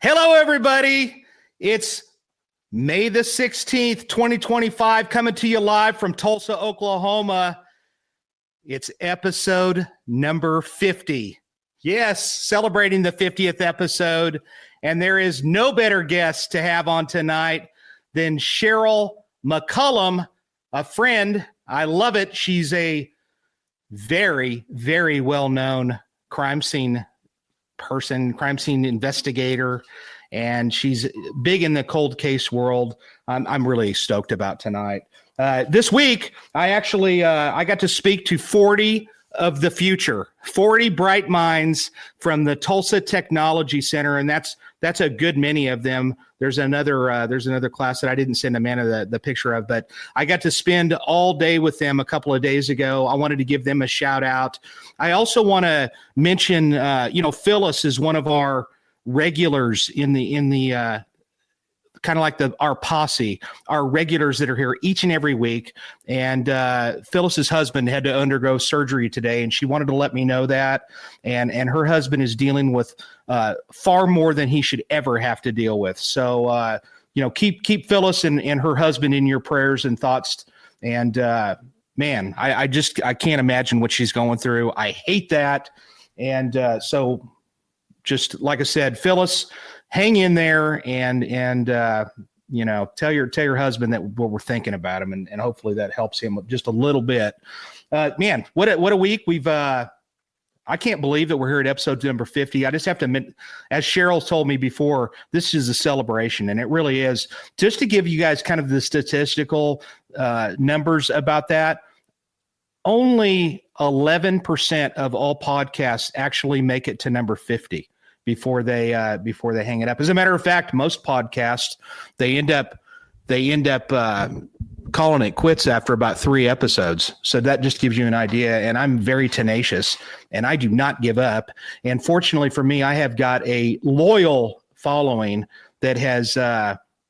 Hello, everybody. It's May the 16th, 2025, coming to you live from Tulsa, Oklahoma. It's episode number 50. Yes, celebrating the 50th episode. And there is no better guest to have on tonight than Sheryl McCollum, a friend. I love it. She's a very, very well-known crime scene person, crime scene investigator, and she's big in the cold case world. I'm really stoked about tonight. This week, I got to speak to 40 of the future, 40 bright minds from the Tulsa Technology Center, and that's a good many of them. There's another class that I didn't send Amanda the picture of, but I got to spend all day with them a couple of days ago. I wanted to give them a shout out. I also want to mention, Phyllis is one of our regulars in the kind of like our posse, our regulars that are here each and every week. And Phyllis's husband had to undergo surgery today, and she wanted to let me know that. And her husband is dealing with far more than he should ever have to deal with. So, keep Phyllis and her husband in your prayers and thoughts. And man, I can't imagine what she's going through. I hate that. And so just like I said, Phyllis, hang in there and tell your husband that what we're thinking about him, and hopefully that helps him just a little bit. Man, what a week we've. I can't believe that we're here at episode number 50. I just have to admit, as Sheryl told me before, this is a celebration, and it really is. Just to give you guys kind of the statistical numbers about that, only 11% of all podcasts actually make it to number 50 before they hang it up. As a matter of fact, most podcasts they end up calling it quits after about 3 episodes. So that just gives you an idea. And I'm very tenacious, and I do not give up. And fortunately for me, I have got a loyal following that has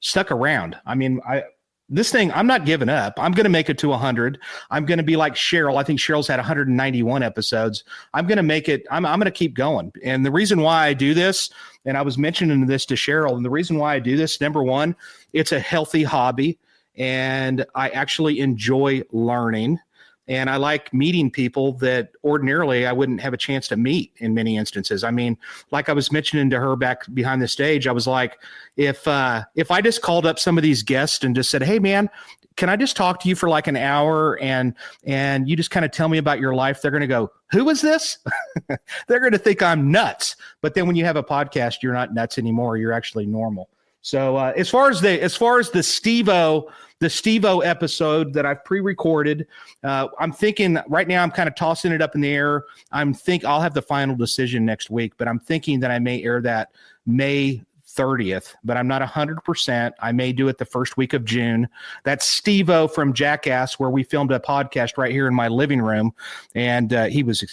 stuck around. I mean, I'm not giving up. I'm going to make it to 100. I'm going to be like Sheryl. I think Sheryl's had 191 episodes. I'm going to make it. I'm going to keep going. And the reason why I do this, and I was mentioning this to Sheryl, and the reason why I do this, number one, it's a healthy hobby, and I actually enjoy learning. And I like meeting people that ordinarily I wouldn't have a chance to meet in many instances. I mean, like I was mentioning to her back behind the stage, I was like, if I just called up some of these guests and just said, hey, man, can I just talk to you for like an hour and you just kind of tell me about your life? They're going to go, who is this? They're going to think I'm nuts. But then when you have a podcast, you're not nuts anymore. You're actually normal. So as far as the Steve-O episode that I've pre-recorded, I'm thinking right now I'm kind of tossing it up in the air. I'll have the final decision next week, but I'm thinking that I may air that May 30th, but I'm not 100%. I may do it the first week of June. That's Steve-O from Jackass, where we filmed a podcast right here in my living room, and he was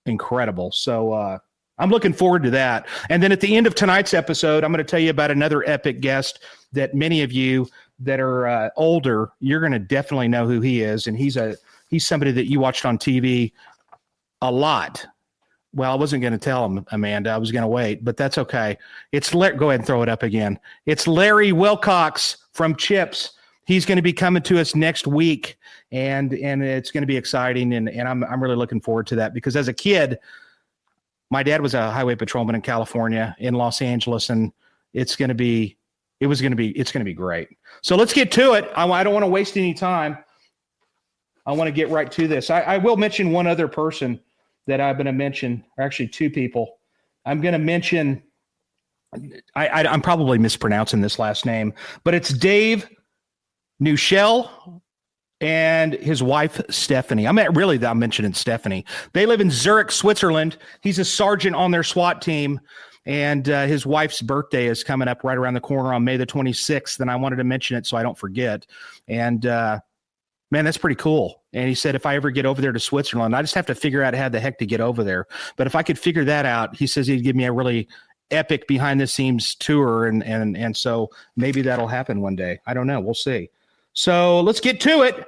incredible. So I'm looking forward to that. And then at the end of tonight's episode, I'm going to tell you about another epic guest that many of you that are older, you're going to definitely know who he is. And he's somebody that you watched on TV a lot. Well, I wasn't going to tell him, Amanda. I was going to wait, but that's okay. Go ahead and throw it up again. It's Larry Wilcox from Chips. He's going to be coming to us next week, and it's going to be exciting. And I'm really looking forward to that, because as a kid, my dad was a highway patrolman in California, in Los Angeles, and it's going to be great. So let's get to it. I don't want to waste any time. I want to get right to this. I will mention one other person that I'm going to mention, or actually 2 people. I'm going to mention, I'm probably mispronouncing this last name, but it's Dave Neuschel and his wife, Stephanie. I'm mentioning Stephanie. They live in Zurich, Switzerland. He's a sergeant on their SWAT team, and his wife's birthday is coming up right around the corner on May the 26th, and I wanted to mention it so I don't forget. And man, that's pretty cool. And he said, if I ever get over there to Switzerland, I just have to figure out how the heck to get over there. But if I could figure that out, he says he'd give me a really epic behind the scenes tour. And so maybe that'll happen one day. I don't know. We'll see. So let's get to it.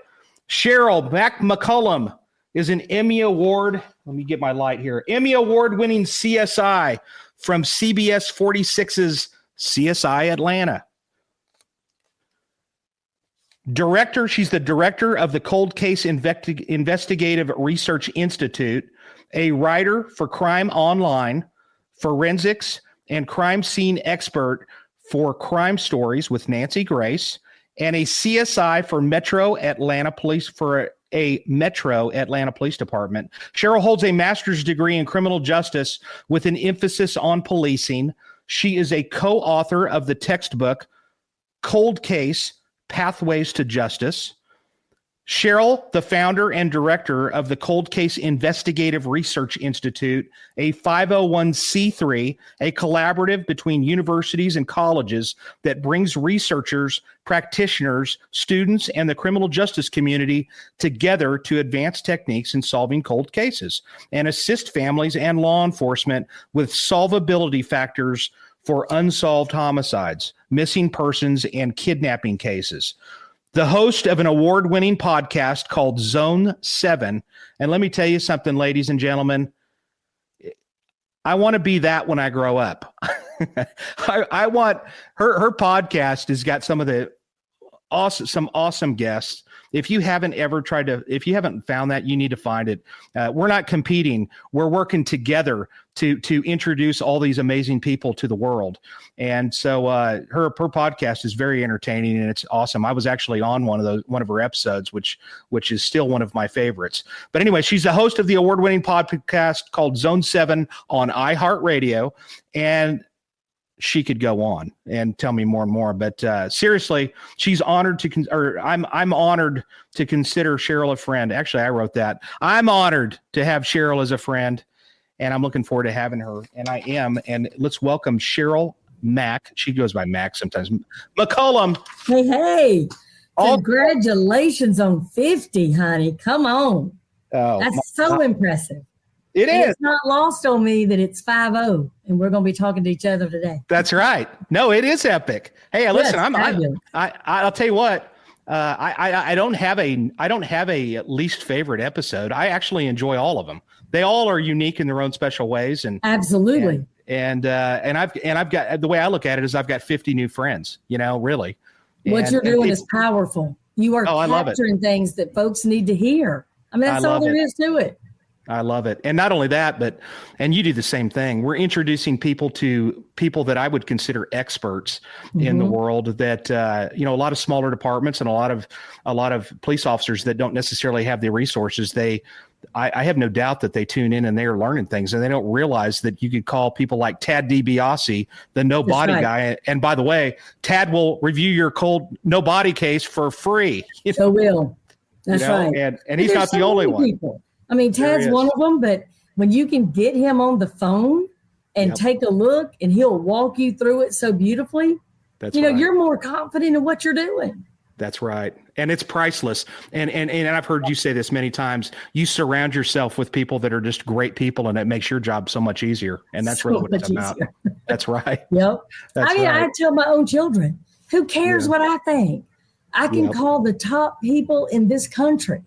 Sheryl Mac McCollum is an Emmy Award. Let me get my light here. Emmy Award winning CSI from CBS 46's CSI Atlanta. Director, she's the director of the Cold Case Investigative Research Institute, a writer for Crime Online, forensics, and crime scene expert for Crime Stories with Nancy Grace, and a CSI for Metro Atlanta Police Department. Sheryl holds a master's degree in criminal justice with an emphasis on policing. She is a co-author of the textbook Cold Case: Pathways to Justice. Sheryl, the founder and director of the Cold Case Investigative Research Institute, a 501c3, a collaborative between universities and colleges that brings researchers, practitioners, students, and the criminal justice community together to advance techniques in solving cold cases and assist families and law enforcement with solvability factors for unsolved homicides, missing persons, and kidnapping cases. The host of an award-winning podcast called Zone 7. And let me tell you something, ladies and gentlemen. I want to be that when I grow up. I want her podcast has got some awesome guests. If you haven't found that, you need to find it. We're not competing. We're working together to introduce all these amazing people to the world. And so her podcast is very entertaining and it's awesome. I was actually on one of her episodes, which is still one of my favorites. But anyway, she's the host of the award-winning podcast called Zone 7 on iHeartRadio. And she could go on and tell me more and more, but seriously, she's honored I'm honored to consider Sheryl a friend. Actually, I wrote that. I'm honored to have Sheryl as a friend, and I'm looking forward to having her. And I am. And let's welcome Sheryl Mac. She goes by Mac sometimes. McCollum. Hey! Congratulations on 50, honey. Come on. Oh, that's so impressive. It is. It's not lost on me that it's 5-0 and we're going to be talking to each other today. That's right. No, it is epic. Hey, listen, I'll tell you what, I don't have a least favorite episode. I actually enjoy all of them. They all are unique in their own special ways. And absolutely. And I've got, the way I look at it is I've got 50 new friends, really. What you're doing is powerful. You are capturing things that folks need to hear. I mean, that's all there is to it. I love it. And not only that, and you do the same thing. We're introducing people to people that I would consider experts in the world that, a lot of smaller departments and a lot of police officers that don't necessarily have the resources. I have no doubt that they tune in and they are learning things, and they don't realize that you could call people like Tad DiBiase, the no body guy. And by the way, Tad will review your cold no body case for free. So will. That's right. And he's not the only one. People. I mean, Tad's one of them, but when you can get him on the phone and take a look and he'll walk you through it so beautifully, you're more confident in what you're doing. That's right. And it's priceless. And I've heard you say this many times. You surround yourself with people that are just great people, and it makes your job so much easier. And that's really what it's about. That's right. Yep. I tell my own children, who cares what I think? I can call the top people in this country.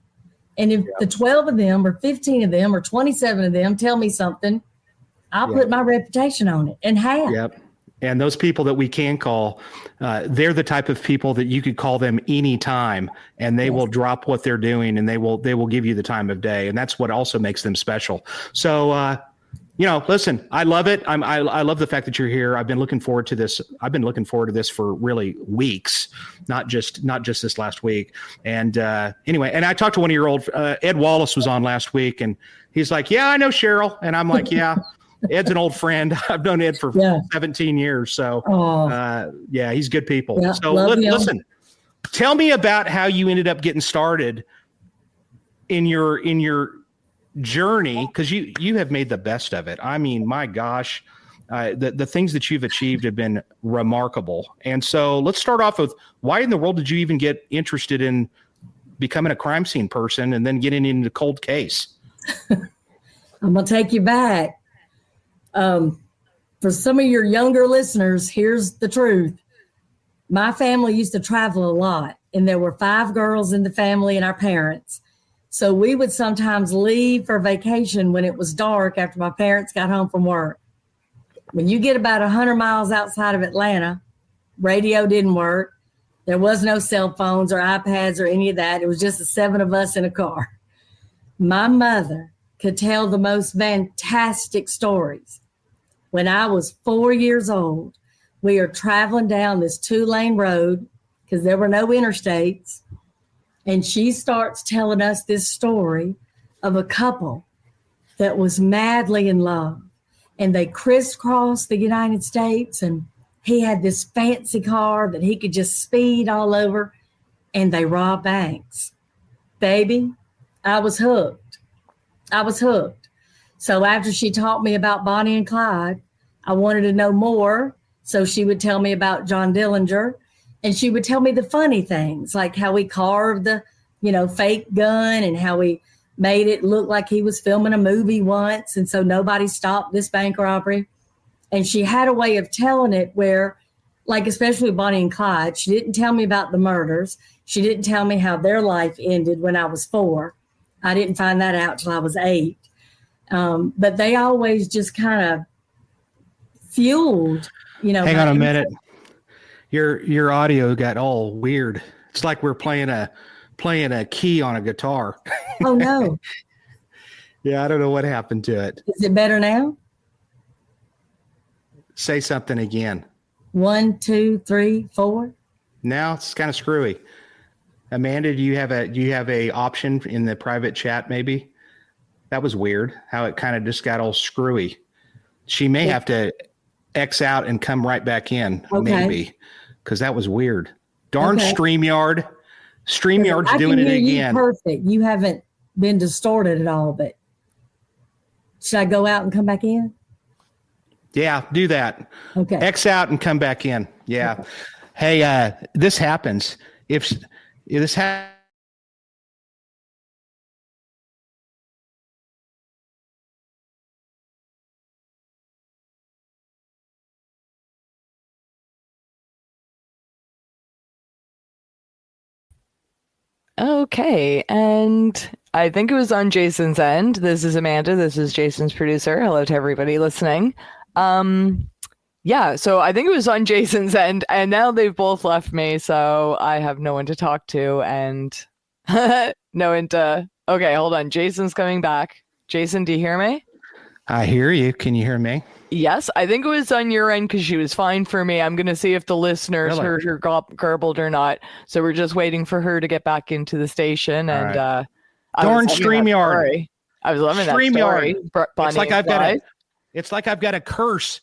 And if the 12 of them or 15 of them or 27 of them tell me something, I'll put my reputation on it and have. Yep. And those people that we can call, they're the type of people that you could call them anytime, and they will drop what they're doing, and they will give you the time of day. And that's what also makes them special. So, listen, I love it. I love the fact that you're here. I've been looking forward to this. I've been looking forward to this for really weeks, not just this last week. And anyway, and I talked to one of your old Ed Wallace was on last week, and he's like, "Yeah, I know Sheryl," and I'm like, "Yeah." Ed's an old friend. I've known Ed for 17 years. So, he's good people. Yeah, so listen, tell me about how you ended up getting started in your journey, because you have made the best of it. I mean, my gosh, the things that you've achieved have been remarkable. And so let's start off with, why in the world did you even get interested in becoming a crime scene person and then getting into cold case? I'm going to take you back. For some of your younger listeners, here's the truth. My family used to travel a lot, and there were 5 girls in the family and our parents. So we would sometimes leave for vacation when it was dark after my parents got home from work. When you get about 100 miles outside of Atlanta, radio didn't work. There was no cell phones or iPads or any of that. It was just the 7 of us in a car. My mother could tell the most fantastic stories. When I was 4 years old, we are traveling down this 2-lane road because there were no interstates. And she starts telling us this story of a couple that was madly in love. And they crisscrossed the United States, and he had this fancy car that he could just speed all over, and they robbed banks. Baby, I was hooked. So after she taught me about Bonnie and Clyde, I wanted to know more. So she would tell me about John Dillinger, and she would tell me the funny things, like how he carved the, fake gun and how he made it look like he was filming a movie once. And so nobody stopped this bank robbery. And she had a way of telling it where, like, especially Bonnie and Clyde, she didn't tell me about the murders. She didn't tell me how their life ended when I was 4. I didn't find that out till I was 8. But they always just kind of fueled, Hang on a minute. Your audio got all weird. It's like we're playing a key on a guitar. Oh no. Yeah, I don't know what happened to it. Is it better now? Say something again. 1, 2, 3, 4. Now it's kind of screwy. Amanda, do you have a option in the private chat maybe? That was weird how it kind of just got all screwy. She may have to X out and come right back in, maybe, because that was weird. Darn StreamYard. StreamYard's doing it again. Perfect. You haven't been distorted at all, but should I go out and come back in? Yeah, do that. Okay. X out and come back in. Yeah. Okay. Hey, this happens. If this happens. Okay, and I think it was on Jason's end. This is Amanda. This is Jason's producer. Hello to everybody listening. Yeah, so I think it was on Jason's end, and now they've both left me, so I have no one to talk to, and no one to... Okay, hold on. Jason's coming back. Jason, do you hear me? I hear you. Can you hear me? Yes, I think it was on your end because she was fine for me. I'm going to see if the listeners heard her garbled or not. So we're just waiting for her to get back into the station. And right. Darn StreamYard. I was loving that story. It's like I've got a curse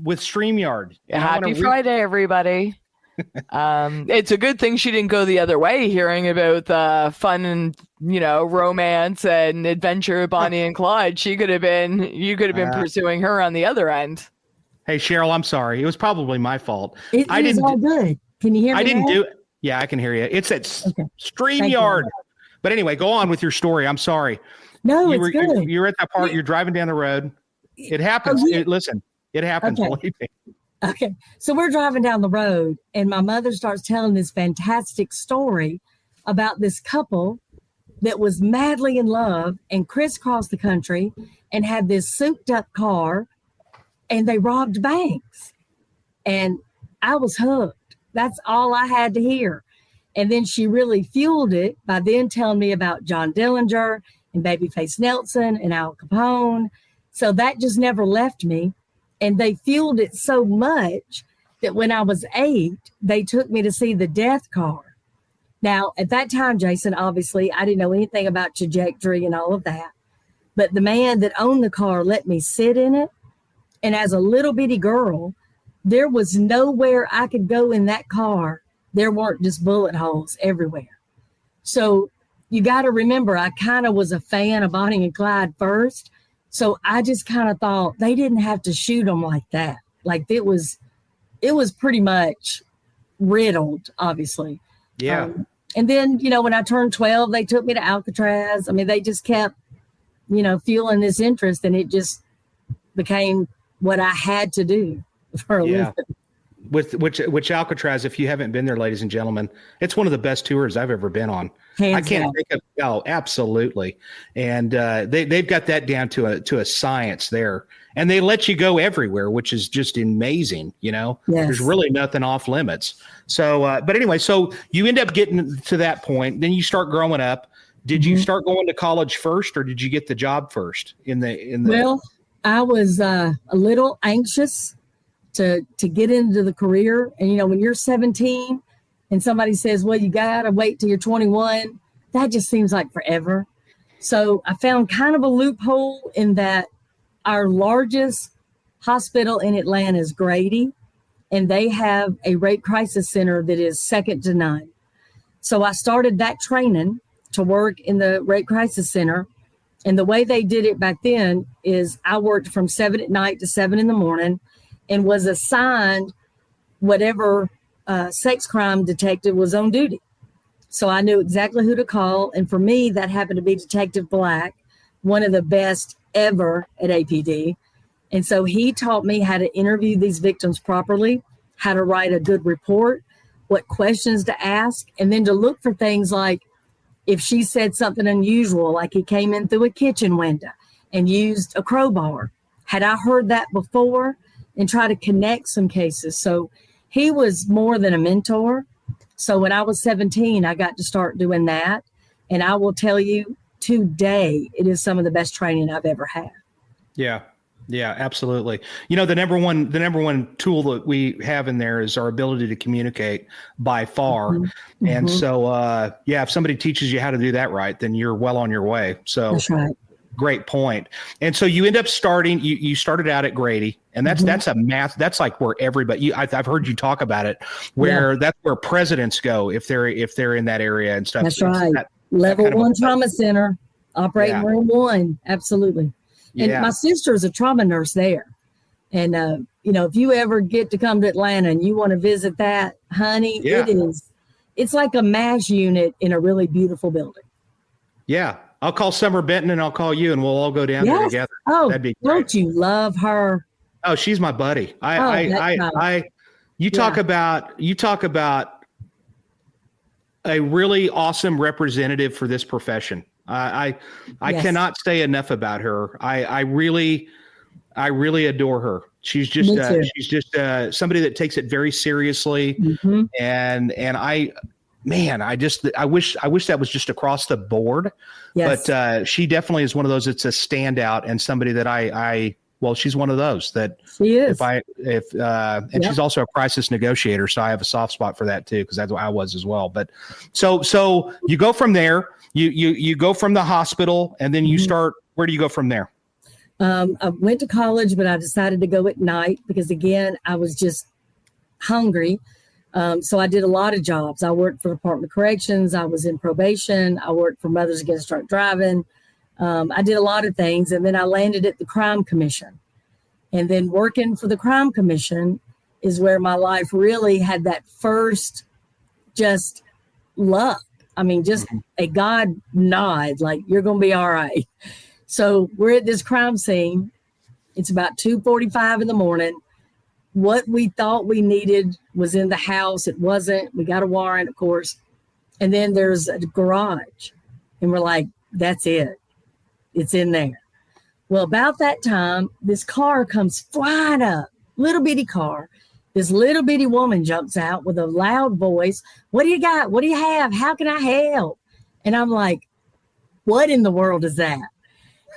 with StreamYard. Happy Friday, everybody. It's a good thing she didn't go the other way, hearing about fun and romance and adventure of Bonnie and Clyde. You could have been pursuing her on the other end. Hey Sheryl, I'm sorry. It was probably my fault. It is all good. Can you hear me? I didn't do it. Yeah, I can hear you. It's at StreamYard. But anyway, go on with your story. I'm sorry. No, it's good. You're at that part. You're driving down the road. It happens. Listen, it happens. Believe me. Okay. So we're driving down the road and my mother starts telling this fantastic story about this couple that was madly in love and crisscrossed the country and had this souped up car and they robbed banks. And I was hooked. That's all I had to hear. And then she really fueled it by then telling me about John Dillinger and Babyface Nelson and Al Capone. So that just never left me. And they fueled it so much that when I was 8, they took me to see the death car. Now, at that time, Jason, obviously, I didn't know anything about trajectory and all of that. But the man that owned the car let me sit in it. And as a little bitty girl, there was nowhere I could go in that car. There weren't just bullet holes everywhere. So you got to remember, I kind of was a fan of Bonnie and Clyde first. So I just kind of thought they didn't have to shoot them like that. Like it was pretty much riddled, obviously. Yeah. And then, when I turned 12, they took me to Alcatraz. I mean, they just kept, fueling this interest and it just became what I had to do for a living. with which Alcatraz, if you haven't been there, ladies and gentlemen, it's one of the best tours I've ever been on. Hands I can't down. think of, oh, absolutely. And they've got that down to a science there. And they let you go everywhere, which is just amazing. Yes. There's really nothing off limits. So, but anyway, so you end up getting to that point. Then you start growing up. Did you start going to college first, or did you get the job first in the? Well, I was a little anxious to get into the career. And, when you're 17 and somebody says, well, you got to wait till you're 21, that just seems like forever. So I found kind of a loophole in that our largest hospital in Atlanta is Grady, and they have a rape crisis center that is second to none. So I started that training to work in the rape crisis center. And the way they did it back then is I worked from 7 at night to 7 in the morning and was assigned whatever sex crime detective was on duty. So I knew exactly who to call. And for me, that happened to be Detective Black, one of the best ever at APD. And so he taught me how to interview these victims properly, how to write a good report, what questions to ask, and then to look for things like if she said something unusual, like he came in through a kitchen window and used a crowbar. Had I heard that before? And try to connect some cases. So he was more than a mentor. So when I was 17, I got to start doing that. And I will tell you, today, it is some of the best training I've ever had. Yeah. Yeah, absolutely. The number one tool that we have in there is our ability to communicate by far. And so, if somebody teaches you how to do that right, then you're well on your way. So that's right. Great point. And so you end up you started out at Grady, and that's a math. That's like where everybody, I've heard you talk about it, where that's where presidents go if they're in that area and stuff. That's right. Level 1 trauma center, operating room 1. Absolutely. And my sister is a trauma nurse there. And, if you ever get to come to Atlanta and you want to visit that, honey, it's like a MASH unit in a really beautiful building. Yeah. I'll call Summer Benton and I'll call you and we'll all go down there together. Oh, that'd be great. Don't you love her? Oh, she's my buddy. You talk about a really awesome representative for this profession. I cannot say enough about her. I really adore her. She's just somebody that takes it very seriously. And I wish that was just across the board. Yes. But she definitely is one of those that's a standout and somebody that she's one of those that she is. She's also a crisis negotiator. So I have a soft spot for that too, because that's what I was as well. But so you go from there, you go from the hospital and then you start, where do you go from there? I went to college, but I decided to go at night because again, I was just hungry. So I did a lot of jobs. I worked for the Department of Corrections. I was in probation. I worked for Mothers Against Drunk Driving. I did a lot of things. And then I landed at the Crime Commission. And then working for the Crime Commission is where my life really had that first just luck. I mean, just a God nod, like, you're going to be all right. So we're at this crime scene. It's about 2:45 in the morning. What we thought we needed was in the house. It wasn't. We got a warrant, of course. And then there's a garage. And we're like, that's it. It's in there. Well, about that time, this car comes flying up, little bitty car. This little bitty woman jumps out with a loud voice. What do you got? What do you have? How can I help? And I'm like, what in the world is that?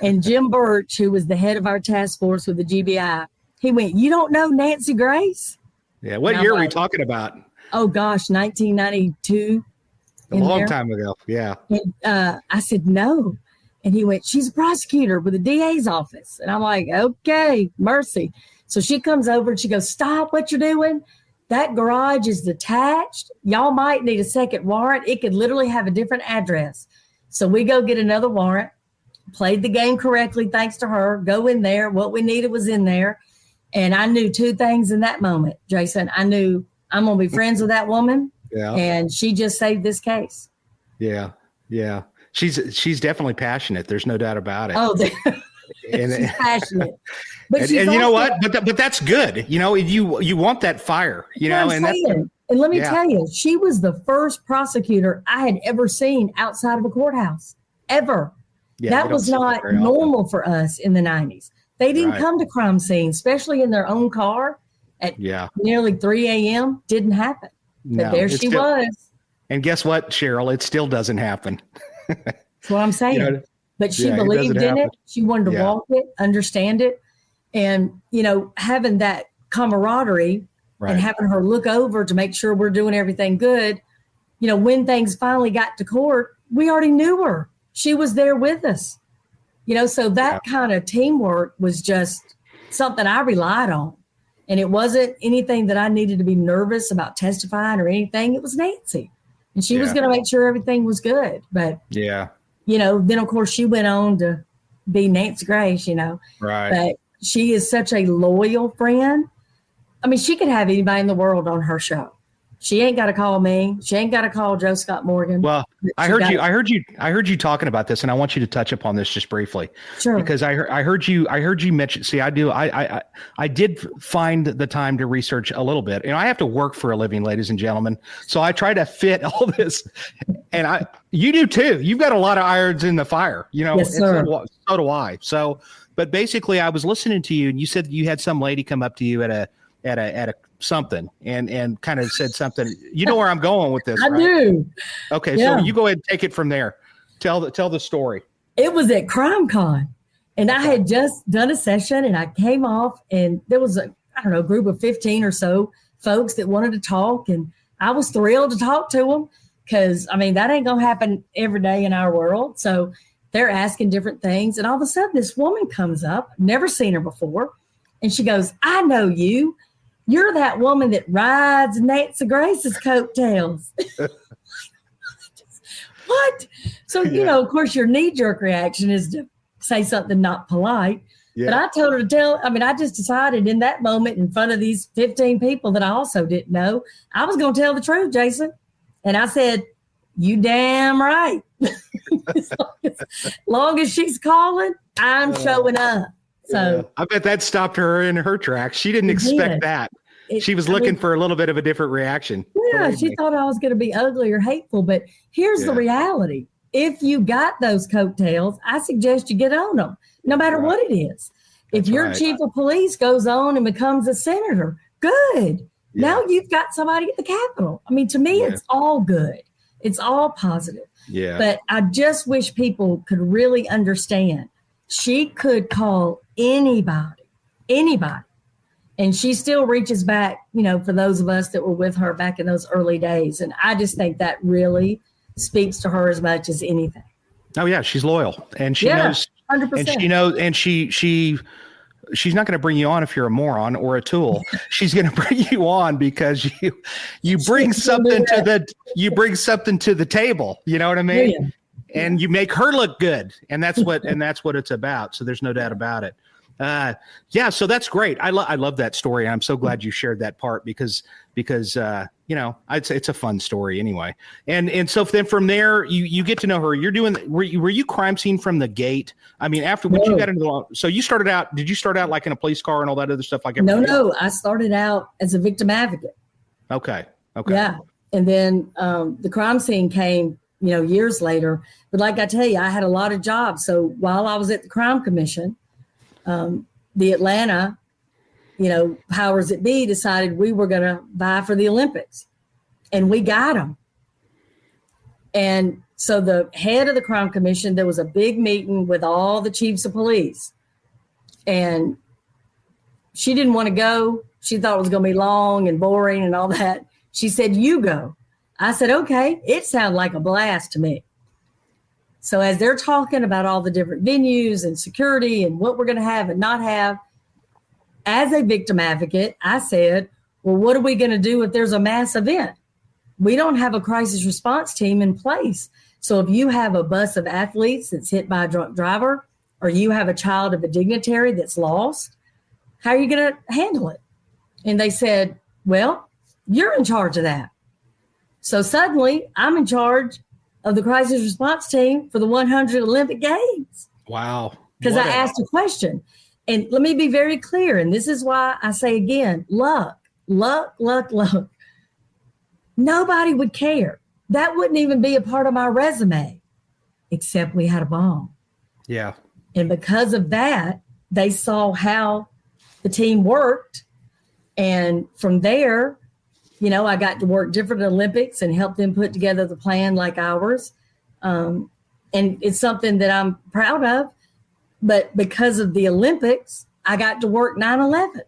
And Jim Birch, who was the head of our task force with the GBI, he went, you don't know Nancy Grace? Yeah. What year are we talking about? Oh, gosh, 1992. A long time ago. Yeah. And I said, no. And he went, she's a prosecutor with the DA's office. And I'm like, okay, mercy. So she comes over and she goes, stop what you're doing. That garage is detached. Y'all might need a second warrant. It could literally have a different address. So we go get another warrant, played the game correctly, thanks to her, go in there. What we needed was in there. And I knew two things in that moment, Jason. I knew I'm going to be friends with that woman. Yeah. And she just saved this case. Yeah. Yeah. She's definitely passionate. There's no doubt about it. Oh, she's passionate. But and you know what? But that's good. You know, you want that fire. You know, and and let me tell you, she was the first prosecutor I had ever seen outside of a courthouse ever. Yeah, that was not normal for us in the 90s. They didn't come to crime scenes, especially in their own car at nearly 3 a.m. Didn't happen. But there she was. And guess what, Sheryl? It still doesn't happen. That's what I'm saying. You know, but she believed in it. She wanted to walk it, understand it. And, you know, having that camaraderie and having her look over to make sure we're doing everything good. You know, when things finally got to court, we already knew her. She was there with us. You know, so that kind of teamwork was just something I relied on. And it wasn't anything that I needed to be nervous about testifying or anything. It was Nancy. And she was going to make sure everything was good. But, you know, then, of course, she went on to be Nancy Grace, you know. Right. But she is such a loyal friend. I mean, she could have anybody in the world on her show. She ain't got to call me. She ain't got to call Joe Scott Morgan. Well, I heard you talking about this, and I want you to touch upon this just briefly. Sure. Because I heard you mention. See, I did find the time to research a little bit, and I have to work for a living, ladies and gentlemen. So I try to fit all this, and you do too. You've got a lot of irons in the fire. You know, yes, sir. So do I. So, but basically, I was listening to you, and you said you had some lady come up to you at a something and kind of said something. You know where I'm going with this, I right? do. Okay, so you go ahead and take it from there. Tell the story. It was at CrimeCon, and I had just done a session, and I came off, and there was a group of 15 or so folks that wanted to talk, and I was thrilled to talk to them because, I mean, that ain't going to happen every day in our world. So they're asking different things, and all of a sudden this woman comes up, never seen her before, and she goes, "I know you. You're that woman that rides Nancy Grace's coattails." What? So, you know, of course, your knee-jerk reaction is to say something not polite. Yeah. But I told her to I just decided in that moment in front of these 15 people that I also didn't know, I was going to tell the truth, Jason. And I said, "You damn right." as long as she's calling, I'm showing up. So I bet that stopped her in her tracks. She didn't expect that. She was looking for a little bit of a different reaction. Yeah, she thought I was going to be ugly or hateful. But here's the reality. If you got those coattails, I suggest you get on them, no matter what it is. If your chief of police goes on and becomes a senator, good. Yeah. Now you've got somebody at the Capitol. I mean, to me, it's all good. It's all positive. Yeah. But I just wish people could really understand. She could call anybody, and she still reaches back, you know, for those of us that were with her back in those early days. And I just think that really speaks to her as much as anything. Oh yeah, she's loyal, and she knows, 100%. And she knows, and she's not going to bring you on if you're a moron or a tool. She's going to bring you on because you bring something to the table. You know what I mean? Yeah. And you make her look good, and that's what it's about. So there's no doubt about it. So that's great. I love that story. I'm so glad you shared that part because you know, I'd say it's a fun story anyway. And so then from there you get to know her. Were you crime scene from the gate? I mean, after when you got into the law, so did you start out like in a police car and all that other stuff like everybody? No, I started out as a victim advocate. Okay. Yeah. And then the crime scene came, you know, years later. But like I tell you, I had a lot of jobs. So while I was at the Crime Commission, the Atlanta, you know, powers that be decided we were going to vie for the Olympics, and we got them. And so the head of the Crime Commission, there was a big meeting with all the chiefs of police, and she didn't want to go. She thought it was going to be long and boring and all that. She said, "You go." I said, "Okay." It sounded like a blast to me. So as they're talking about all the different venues and security and what we're going to have and not have, as a victim advocate, I said, well, what are we going to do if there's a mass event? We don't have a crisis response team in place. So if you have a bus of athletes that's hit by a drunk driver, or you have a child of a dignitary that's lost, how are you going to handle it? And they said, well, you're in charge of that. So suddenly I'm in charge of the crisis response team for the 100 Olympic Games. Wow. Because I asked a question. And let me be very clear. And this is why I say again, luck. Nobody would care. That wouldn't even be a part of my resume, except we had a bomb. Yeah. And because of that, they saw how the team worked. And from there, I got to work different Olympics and help them put together the plan like ours. And it's something that I'm proud of. But because of the Olympics, I got to work 9/11.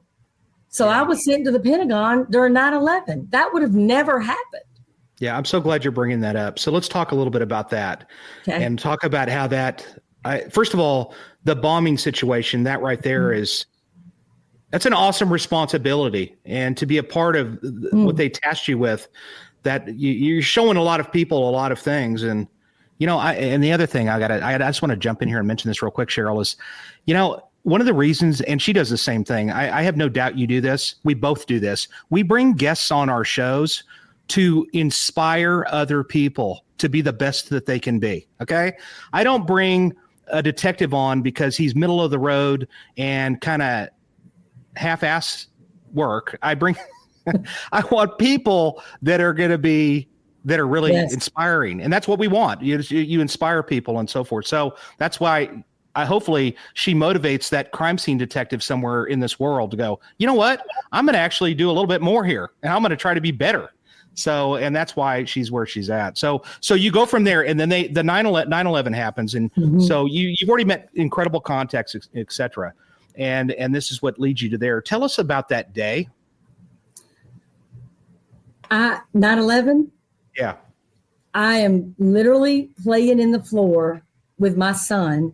So I was sent to the Pentagon during 9/11. That would have never happened. Yeah, I'm so glad you're bringing that up. So let's talk a little bit about that and talk about how first of all, the bombing situation, that right there that's an awesome responsibility. And to be a part of what they tasked you with, that you're showing a lot of people a lot of things. And, and the other thing I just want to jump in here and mention this real quick, Sheryl, is, one of the reasons, and she does the same thing. I have no doubt you do this. We both do this. We bring guests on our shows to inspire other people to be the best that they can be. Okay. I don't bring a detective on because he's middle of the road and kind of half-ass work. I want people that are going to be, that are really inspiring. And that's what we want. You inspire people and so forth. So that's why hopefully she motivates that crime scene detective somewhere in this world to go, you know what? I'm going to actually do a little bit more here and I'm going to try to be better. So, and that's why she's where she's at. So you go from there, and then the 9/11 happens. And so you've already met incredible contacts, et cetera. And this is what leads you to there. Tell us about that day. 9/11? Yeah. I am literally playing in the floor with my son,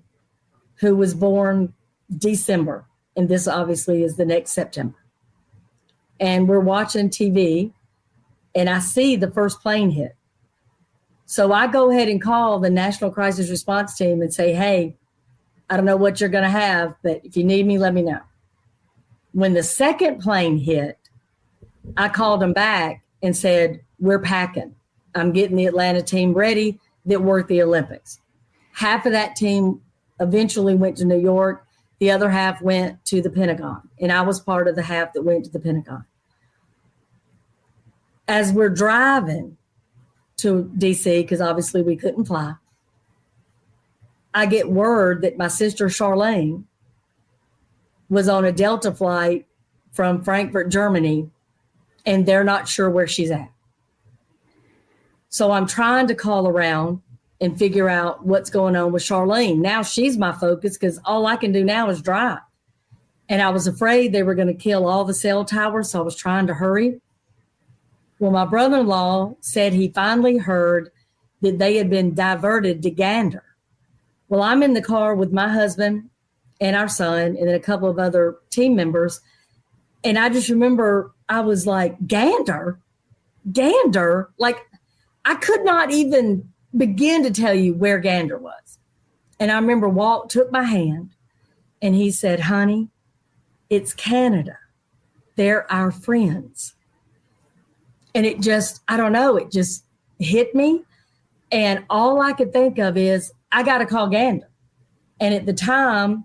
who was born December. And this obviously is the next September. And we're watching TV, and I see the first plane hit. So I go ahead and call the National Crisis Response Team and say, hey, I don't know what you're going to have, but if you need me, let me know. When the second plane hit, I called them back and said, we're packing. I'm getting the Atlanta team ready that worked the Olympics. Half of that team eventually went to New York. The other half went to the Pentagon. And I was part of the half that went to the Pentagon. As we're driving to DC, because obviously we couldn't fly, I get word that my sister Charlene was on a Delta flight from Frankfurt, Germany, and they're not sure where she's at. So I'm trying to call around and figure out what's going on with Charlene. Now she's my focus because all I can do now is drive. And I was afraid they were going to kill all the cell towers, so I was trying to hurry. Well, my brother-in-law said he finally heard that they had been diverted to Gander. Well, I'm in the car with my husband and our son and then a couple of other team members. And I just remember I was like, Gander? Like, I could not even begin to tell you where Gander was. And I remember Walt took my hand and he said, honey, it's Canada. They're our friends. And it just, I don't know, it just hit me. And all I could think of is, I got to call Gander. And at the time,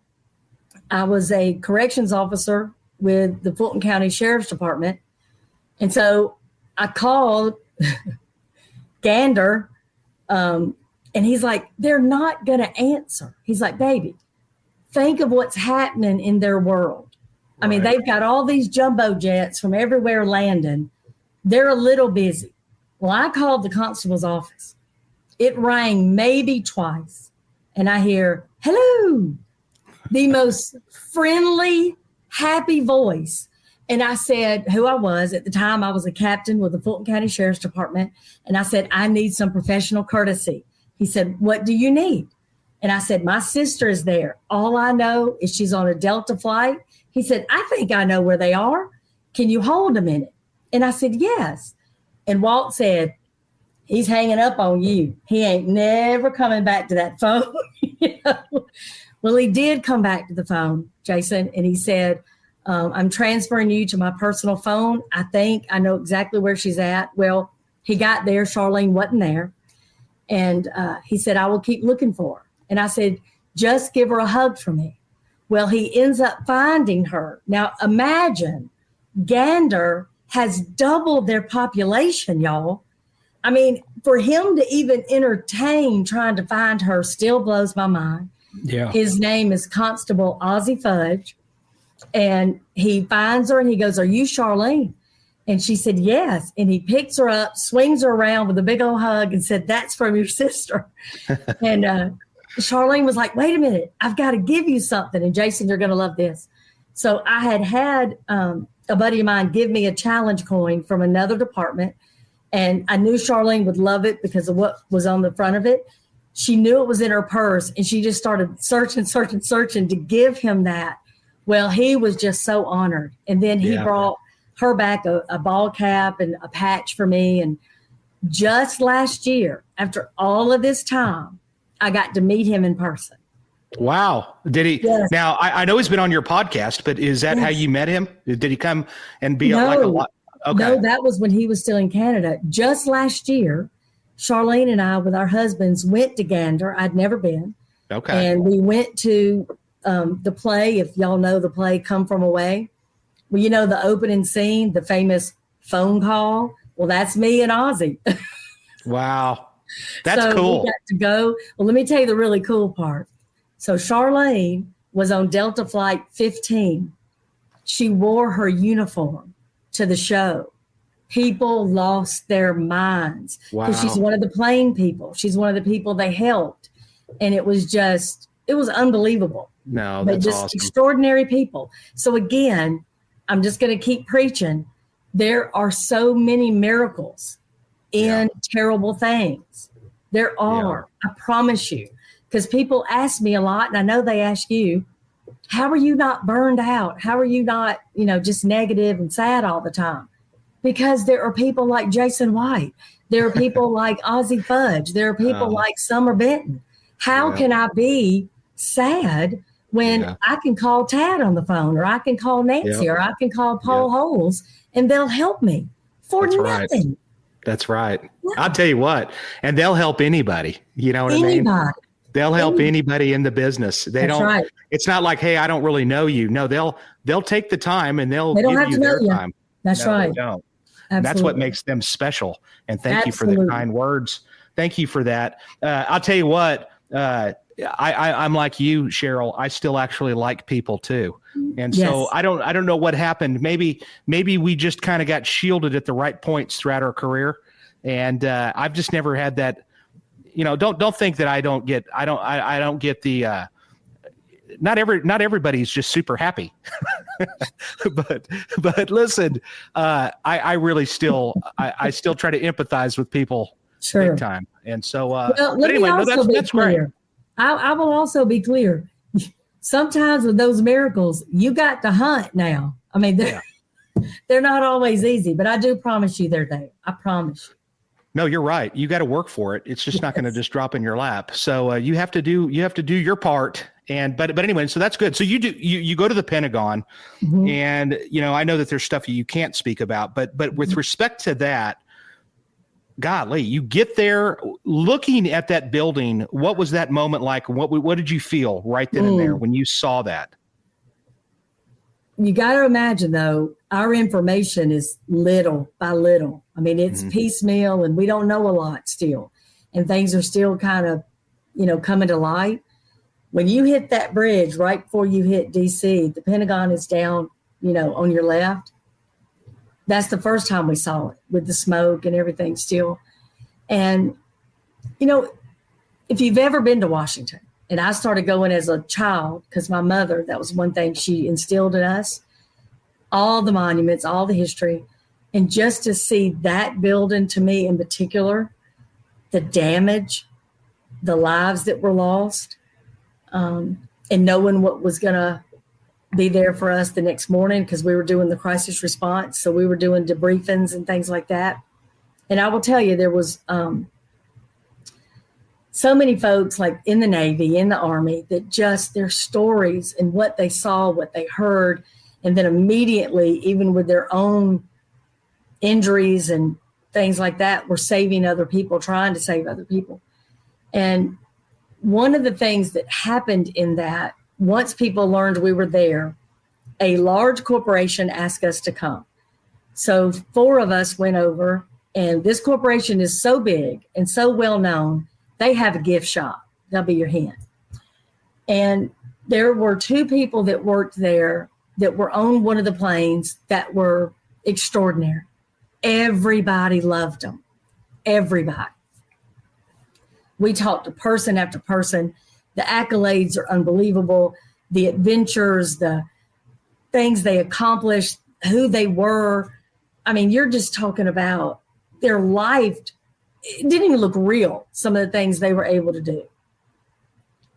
I was a corrections officer with the Fulton County Sheriff's Department. And so I called Gander, and he's like, they're not going to answer. He's like, baby, think of what's happening in their world. I mean, they've got all these jumbo jets from everywhere landing. They're a little busy. Well, I called the constable's office. It rang maybe twice. And I hear, hello, the most friendly, happy voice. And I said who I was. At the time, I was a captain with the Fulton County Sheriff's Department. And I said, I need some professional courtesy. He said, what do you need? And I said, my sister is there. All I know is she's on a Delta flight. He said, I think I know where they are. Can you hold a minute? And I said, yes. And Walt said, he's hanging up on you. He ain't never coming back to that phone. Well, he did come back to the phone, Jason, and he said, I'm transferring you to my personal phone. I think I know exactly where she's at. Well, he got there. Charlene wasn't there. And he said, I will keep looking for her. And I said, just give her a hug for me. Well, he ends up finding her. Now, imagine Gander has doubled their population, y'all. I mean, for him to even entertain trying to find her still blows my mind. Yeah. His name is Constable Ozzie Fudge. And he finds her and he goes, "Are you Charlene?" And she said, "Yes." And he picks her up, swings her around with a big old hug and said, "That's from your sister." And Charlene was like, "Wait a minute, I've got to give you something." And Jason, you're going to love this. So I had a buddy of mine give me a challenge coin from another department. And I knew Charlene would love it because of what was on the front of it. She knew it was in her purse and she just started searching to give him that. Well, he was just so honored. And then he brought her back a ball cap and a patch for me. And just last year, after all of this time, I got to meet him in person. Wow. Did he? Yes. Now, I know he's been on your podcast, but is that how you met him? Did he come and be like a lot? Okay. No, that was when he was still in Canada. Just last year, Charlene and I, with our husbands, went to Gander. I'd never been. Okay. And we went to the play, if y'all know the play, Come From Away. Well, you know, the opening scene, the famous phone call. Well, that's me and Ozzie. Wow. That's so cool. We got to go. Well, let me tell you the really cool part. So Charlene was on Delta Flight 15. She wore her uniform to the show. People lost their minds because she's one of the plane people. She's one of the people they helped. And it was unbelievable. No, but that's just awesome. Extraordinary people. So again, I'm just going to keep preaching. There are so many miracles in terrible things. There are, I promise you, because people ask me a lot, and I know they ask you, how are you not burned out? How are you not, just negative and sad all the time? Because there are people like Jason White. There are people like Ozzie Fudge. There are people like Summer Benton. How can I be sad when I can call Tad on the phone, or I can call Nancy, or I can call Paul Holes, and they'll help me for nothing. Right. That's right. Yeah. I'll tell you what, and they'll help anybody. You know what I mean? They'll help anybody in the business. They don't. Right. It's not like, hey, I don't really know you. No, they'll take the time and they'll give you their time. That's right. They don't. That's what makes them special. And thank you for the kind words. Thank you for that. I'll tell you what. I'm like you, Sheryl. I still actually like people too, and so I don't know what happened. Maybe we just kind of got shielded at the right points throughout our career, and I've just never had that. Don't think that I don't get the. Not everybody's just super happy, but listen, I really still try to empathize with people big time, and so. But anyway, that's great. I will also be clear. Sometimes with those miracles, you got to hunt now. I mean, they're not always easy, but I do promise you they're there. I promise you. No, you're right. You got to work for it. It's just not going to just drop in your lap. So you have to do your part. And but anyway, so that's good. So you go to the Pentagon, and I know that there's stuff you can't speak about, but with respect to that, golly, you get there looking at that building. What was that moment like? What did you feel right then and there when you saw that? You got to imagine, though, our information is little by little. I mean, it's piecemeal, and we don't know a lot still, and things are still kind of, coming to light. When you hit that bridge right before you hit DC, the Pentagon is down, on your left. That's the first time we saw it with the smoke and everything still. And, if you've ever been to Washington, and I started going as a child because my mother, that was one thing she instilled in us, all the monuments, all the history. And just to see that building, to me in particular, the damage, the lives that were lost, and knowing what was going to be there for us the next morning, because we were doing the crisis response. So we were doing debriefings and things like that. And I will tell you, there was so many folks like in the Navy, in the Army, that just their stories and what they saw, what they heard, and then immediately, even with their own injuries and things like that, were saving other people, trying to save other people. And one of the things that happened in that once people learned we were there, a large corporation asked us to come. So 4 of us went over, and this corporation is so big and so well known, they have a gift shop. That'll be your hint. And there were 2 people that worked there that were on one of the planes that were extraordinary. Everybody loved them. Everybody. We talked to person after person. The accolades are unbelievable. The adventures, the things they accomplished, who they were. I mean, you're just talking about their life. It didn't even look real, some of the things they were able to do.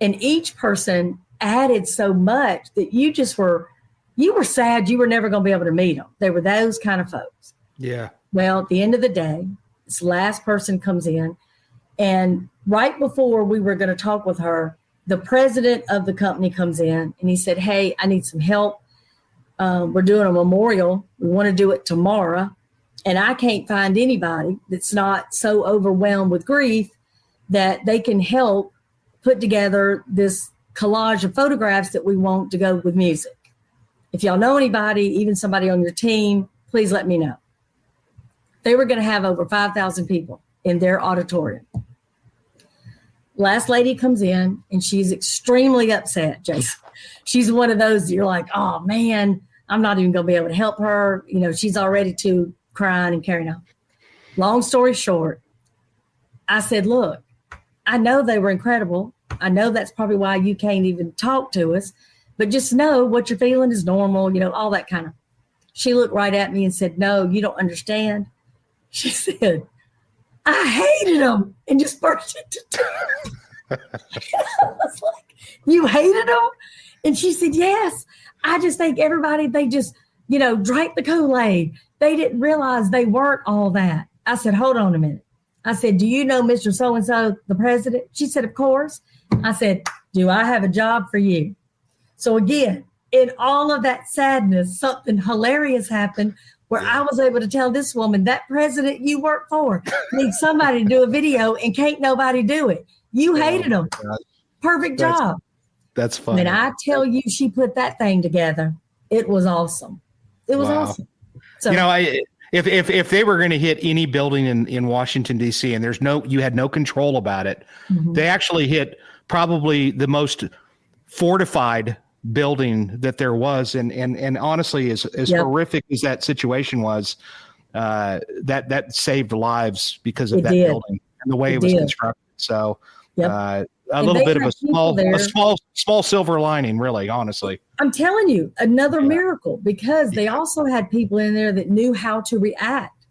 And each person added so much that you were sad you were never going to be able to meet them. They were those kind of folks. Yeah. Well, at the end of the day, this last person comes in, and right before we were going to talk with her, the president of the company comes in and he said, hey, I need some help. We're doing a memorial. We want to do it tomorrow. And I can't find anybody that's not so overwhelmed with grief that they can help put together this collage of photographs that we want to go with music. If y'all know anybody, even somebody on your team, please let me know. They were going to have over 5,000 people in their auditorium. Last lady comes in and she's extremely upset, Jason. She's one of those that you're like, oh man, I'm not even going to be able to help her. You know, she's already too crying and carrying on. Long story short, I said, look, I know they were incredible. I know that's probably why you can't even talk to us, but just know what you're feeling is normal, you know, all that kind of. She looked right at me and said, no, you don't understand. She said, I hated them, and just burst into tears. I was like, you hated them? And she said, yes. I just think everybody, they just, you know, drank the Kool-Aid. They didn't realize they weren't all that. I said, hold on a minute. I said, do you know Mr. So-and-so, the president? She said, of course. I said, do I have a job for you? So again, in all of that sadness, something hilarious happened where I was able to tell this woman, that president you work for needs somebody to do a video and can't nobody do it. You hated them. Perfect job. That's funny. When I tell you she put that thing together, it was awesome. It was awesome. So, you know, if they were going to hit any building in Washington, D.C., and you had no control about it, they actually hit probably the most fortified building that there was. And honestly, as horrific as that situation was, that saved lives because of that building and the way it was constructed. So a little bit of a small silver lining, really, honestly. I'm telling you, another miracle, because they also had people in there that knew how to react.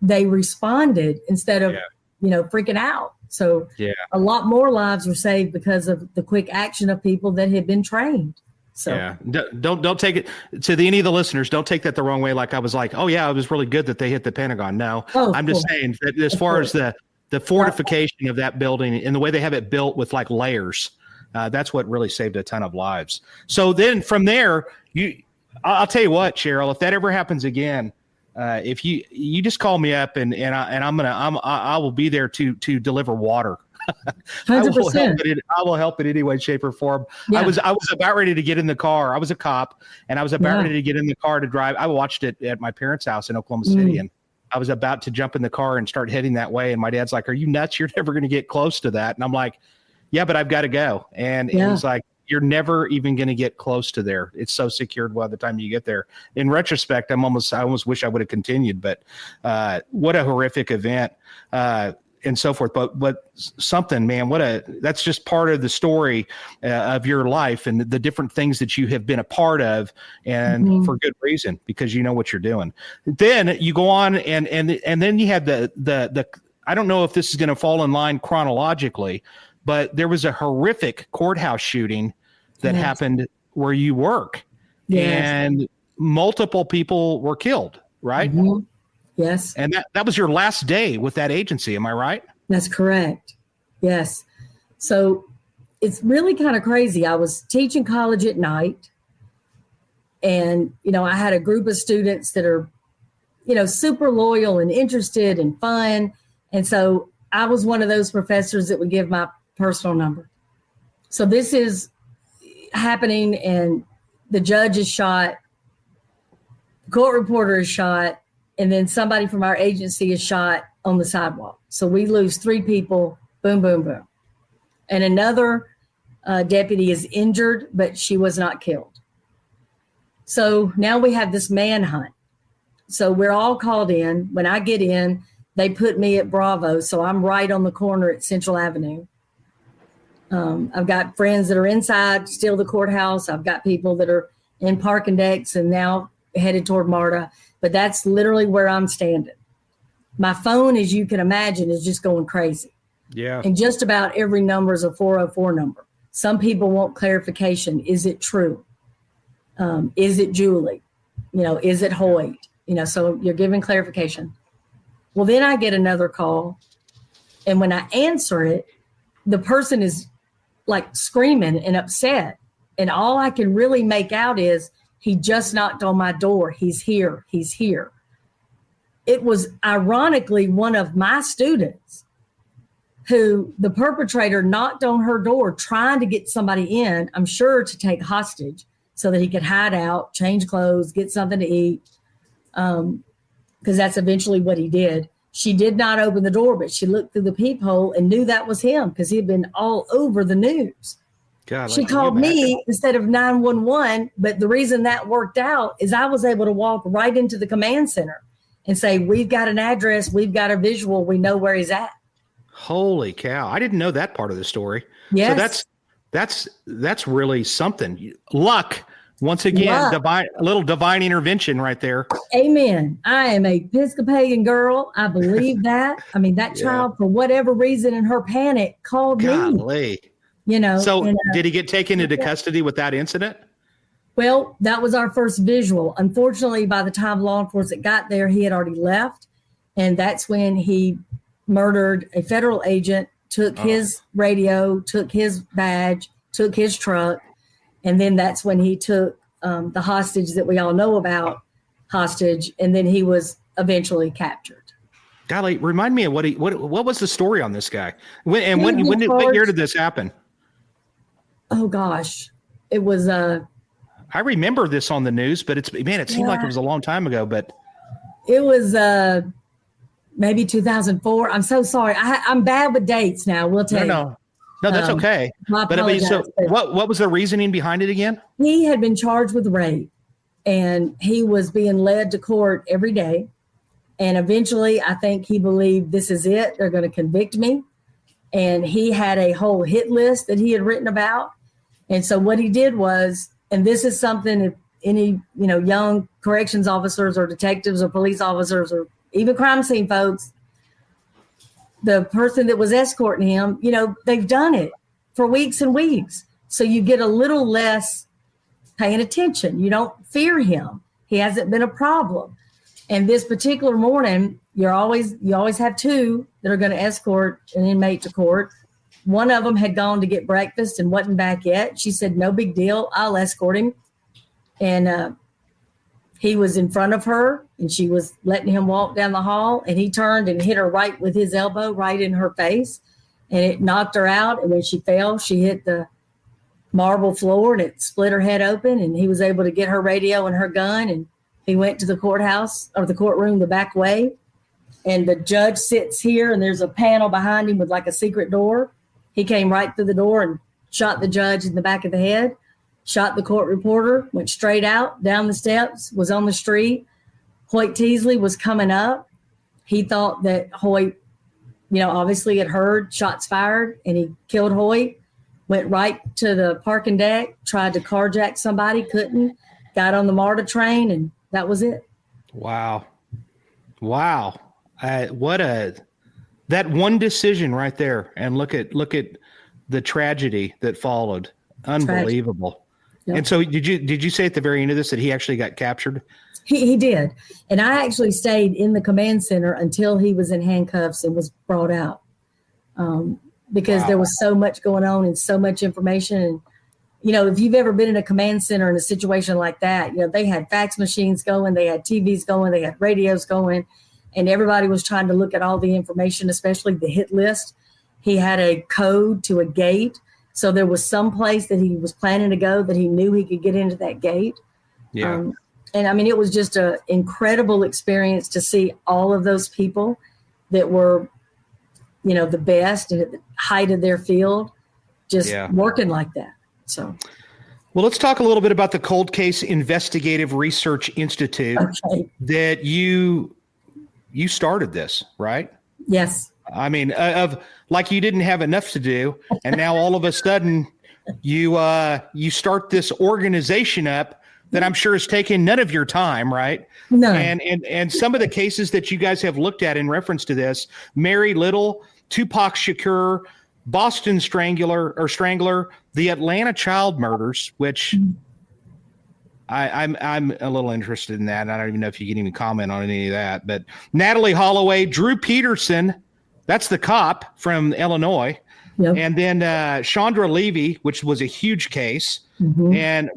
They responded instead of, freaking out. So a lot more lives were saved because of the quick action of people that had been trained. So don't take it to any of the listeners. Don't take that the wrong way. Like I was like, oh yeah, it was really good that they hit the Pentagon. No, I'm just saying that as far as the fortification of that building and the way they have it built with like layers, that's what really saved a ton of lives. So then from there, I'll tell you what, Sheryl, if that ever happens again, if you just call me up and I will be there to deliver water. 100%. I will help in any way, shape, or form. Yeah. I was about ready to get in the car. I was a cop, and I was about ready to get in the car to drive. I watched it at my parents' house in Oklahoma City, and I was about to jump in the car and start heading that way. And my dad's like, "Are you nuts? You're never going to get close to that." And I'm like, "Yeah, but I've got to go." And he's like, "You're never even going to get close to there. It's so secured by the time you get there." In retrospect, I almost wish I would have continued. But what a horrific event. And so forth, but something, man, that's just part of the story of your life and the different things that you have been a part of, and for good reason, because you know what you're doing. Then you go on and then you have the I don't know if this is going to fall in line chronologically, but there was a horrific courthouse shooting that happened where you work, and multiple people were killed, right? Yes. And that was your last day with that agency. Am I right? That's correct. Yes. So it's really kind of crazy. I was teaching college at night, and, I had a group of students that are, super loyal and interested and fun. And so I was one of those professors that would give my personal number. So this is happening, and the judge is shot, the court reporter is shot, and then somebody from our agency is shot on the sidewalk. So we lose 3 people, boom, boom, boom. And another deputy is injured, but she was not killed. So now we have this manhunt. So we're all called in. When I get in, they put me at Bravo. So I'm right on the corner at Central Avenue. I've got friends that are inside still the courthouse. I've got people that are in parking decks and now headed toward MARTA. But that's literally where I'm standing. My phone, as you can imagine, is just going crazy. Yeah. And just about every number is a 404 number. Some people want clarification. Is it true? Is it Julie? Is it Hoyt? So you're giving clarification. Well, then I get another call. And when I answer it, the person is like screaming and upset. And all I can really make out is, he just knocked on my door. He's here. He's here. It was ironically one of my students who the perpetrator knocked on her door trying to get somebody in, I'm sure to take hostage so that he could hide out, change clothes, get something to eat, because that's eventually what he did. She did not open the door, but she looked through the peephole and knew that was him because he had been all over the news. God, she called me instead of 911, but the reason that worked out is I was able to walk right into the command center and say, we've got an address, we've got a visual, we know where he's at. Holy cow. I didn't know that part of the story. Yes. So that's really something. Luck. Once again, a little divine intervention right there. Amen. I am a Episcopalian girl. I believe that. I mean, that child, for whatever reason in her panic, called me. So did he get taken into custody with that incident? Well, that was our first visual. Unfortunately, by the time law enforcement got there, he had already left. And that's when he murdered a federal agent, took his radio, took his badge, took his truck. And then that's when he took the hostage that we all know about hostage. And then he was eventually captured. Golly, remind me of what was the story on this guy? What year did this happen? Oh gosh, it was I remember this on the news, but it seemed like it was a long time ago. But it was maybe 2004. I'm so sorry. I'm bad with dates now. We'll tell you. No, that's okay. But what was the reasoning behind it again? He had been charged with rape, and he was being led to court every day. And eventually, I think he believed this is it. They're going to convict me. And he had a whole hit list that he had written about. And so what he did was, and this is something if any, young corrections officers or detectives or police officers or even crime scene folks, the person that was escorting him, they've done it for weeks and weeks. So you get a little less paying attention. You don't fear him. He hasn't been a problem. And this particular morning, you always have 2 that are going to escort an inmate to court. One of them had gone to get breakfast and wasn't back yet. She said, no big deal. I'll escort him. And he was in front of her and she was letting him walk down the hall. And he turned and hit her right with his elbow right in her face. And it knocked her out. And when she fell, she hit the marble floor and it split her head open. And he was able to get her radio and her gun. And he went to the courthouse or the courtroom the back way. And the judge sits here and there's a panel behind him with like a secret door. He came right through the door and shot the judge in the back of the head, shot the court reporter, went straight out, down the steps, was on the street. Hoyt Teasley was coming up. He thought that Hoyt, obviously had heard shots fired and he killed Hoyt, went right to the parking deck, tried to carjack somebody, couldn't, got on the MARTA train, and that was it. Wow. That one decision right there, and look at the tragedy that followed. Unbelievable. Yep. And so did you say at the very end of this that he actually got captured? He did. And I actually stayed in the command center until he was in handcuffs and was brought out. Because there was so much going on and so much information. And, if you've ever been in a command center in a situation like that, they had fax machines going, they had TVs going, they had radios going, and everybody was trying to look at all the information, especially the hit list. He had a code to a gate. So there was some place that he was planning to go that he knew he could get into that gate. Yeah. And I mean, it was just an incredible experience to see all of those people that were, the best and at the height of their field, just working like that. So. Well, let's talk a little bit about the Cold Case Investigative Research Institute that you started this, right? Yes. I mean, you didn't have enough to do, and now all of a sudden you start this organization up that I'm sure has taken none of your time, right? No. And some of the cases that you guys have looked at in reference to this: Mary Little, Tupac Shakur, Boston Strangler, the Atlanta child murders, which I'm a little interested in that. I don't even know if you can even comment on any of that. But Natalie Holloway, Drew Peterson, that's the cop from Illinois. Yep. And then Chandra Levy, which was a huge case. Mm-hmm. And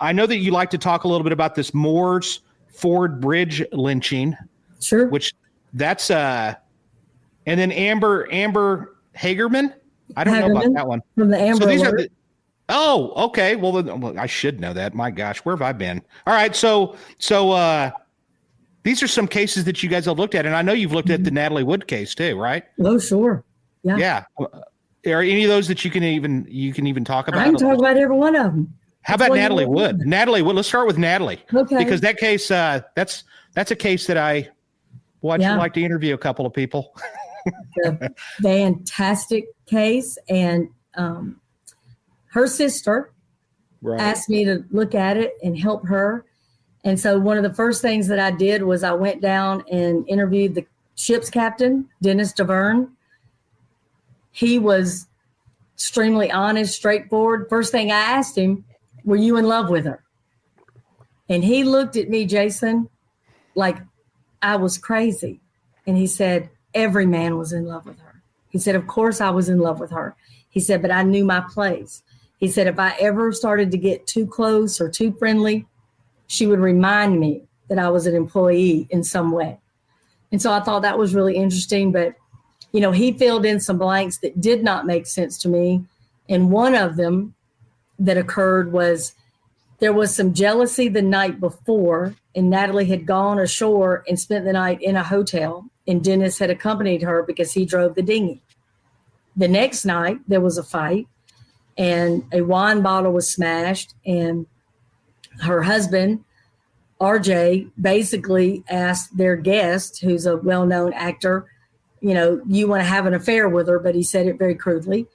I know that you like to talk a little bit about this Moores Ford Bridge lynching. Sure. Which that's and then Amber Hagerman. I don't know about that one. From the Amber Alert. Okay. Well, I should know that. My gosh, where have I been? All right. So these are some cases that you guys have looked at, and I know you've looked at the Natalie Wood case too, right? Oh, sure. Yeah. Yeah. Are any of those that you can even talk about? I can talk about every one of them. How about Natalie Wood? Natalie Wood. Let's start with Natalie. Okay. Because that case, that's a case that I'd like to interview a couple of people. A fantastic case, and her sister asked me to look at it and help her. And so one of the first things that I did was I went down and interviewed the ship's captain, Dennis DeVerne. He was extremely honest, straightforward. First thing I asked him, were you in love with her? And he looked at me, Jason, like I was crazy. And he said, every man was in love with her. He said, of course I was in love with her. He said, but I knew my place. He said, if I ever started to get too close or too friendly, she would remind me that I was an employee in some way. And so I thought that was really interesting. But, he filled in some blanks that did not make sense to me. And one of them that occurred was there was some jealousy the night before, and Natalie had gone ashore and spent the night in a hotel, and Dennis had accompanied her because he drove the dinghy. The next night, there was a fight, and a wine bottle was smashed, and her husband, RJ, basically asked their guest, who's a well-known actor, you want to have an affair with her, but he said it very crudely.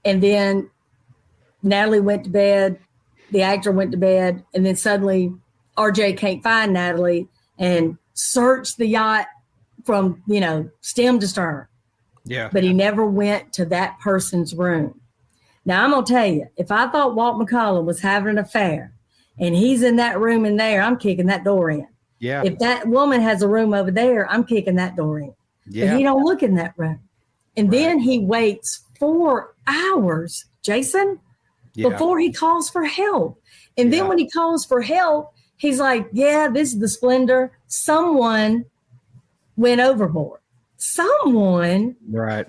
And then Natalie went to bed, the actor went to bed, and then suddenly RJ can't find Natalie and searched the yacht from, stem to stern. Yeah. But he never went to that person's room. Now, I'm going to tell you, if I thought Walt McCollum was having an affair and he's in that room in there, I'm kicking that door in. Yeah. If that woman has a room over there, I'm kicking that door in. Yeah. But he don't look in that room. And then he waits 4 hours, Jason, before he calls for help. And then when he calls for help, he's like, this is the Splendor. Someone went overboard. Someone. Right.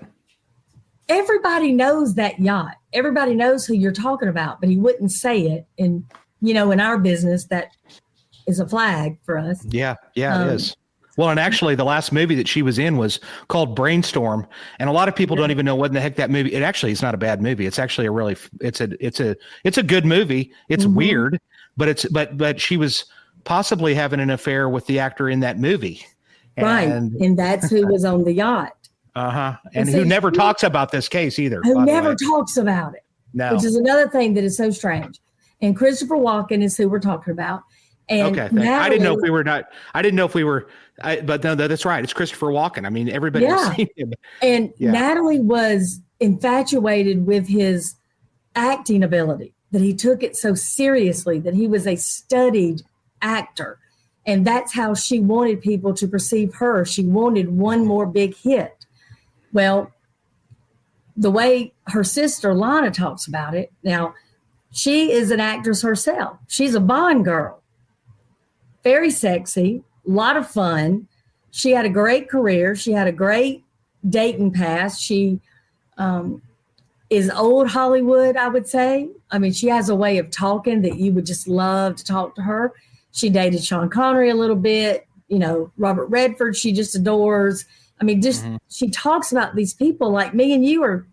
Everybody knows that yacht. Everybody knows who you're talking about, but he wouldn't say it. And, in our business, that is a flag for us. Yeah, it is. Well, and actually the last movie that she was in was called Brainstorm. And a lot of people don't even know what in the heck that movie. It actually is not a bad movie. It's actually it's a good movie. It's weird, but she was possibly having an affair with the actor in that movie. And that's who was on the yacht. And who never talks about this case either. Who never talks about it. No. Which is another thing that is so strange. And Christopher Walken is who we're talking about. And Natalie, I didn't know if we were, but no, that's right. It's Christopher Walken. I mean, everybody has seen him. And Natalie was infatuated with his acting ability, that he took it so seriously, that he was a studied actor. And that's how she wanted people to perceive her. She wanted one more big hit. Well, the way her sister Lana talks about it, now she is an actress herself. She's a Bond girl. Very sexy, a lot of fun. She had a great career. She had a great dating past. She is old Hollywood, I would say. I mean, she has a way of talking that you would just love to talk to her. She dated Sean Connery a little bit, Robert Redford, she just adores. I mean, just she talks about these people like me and you are,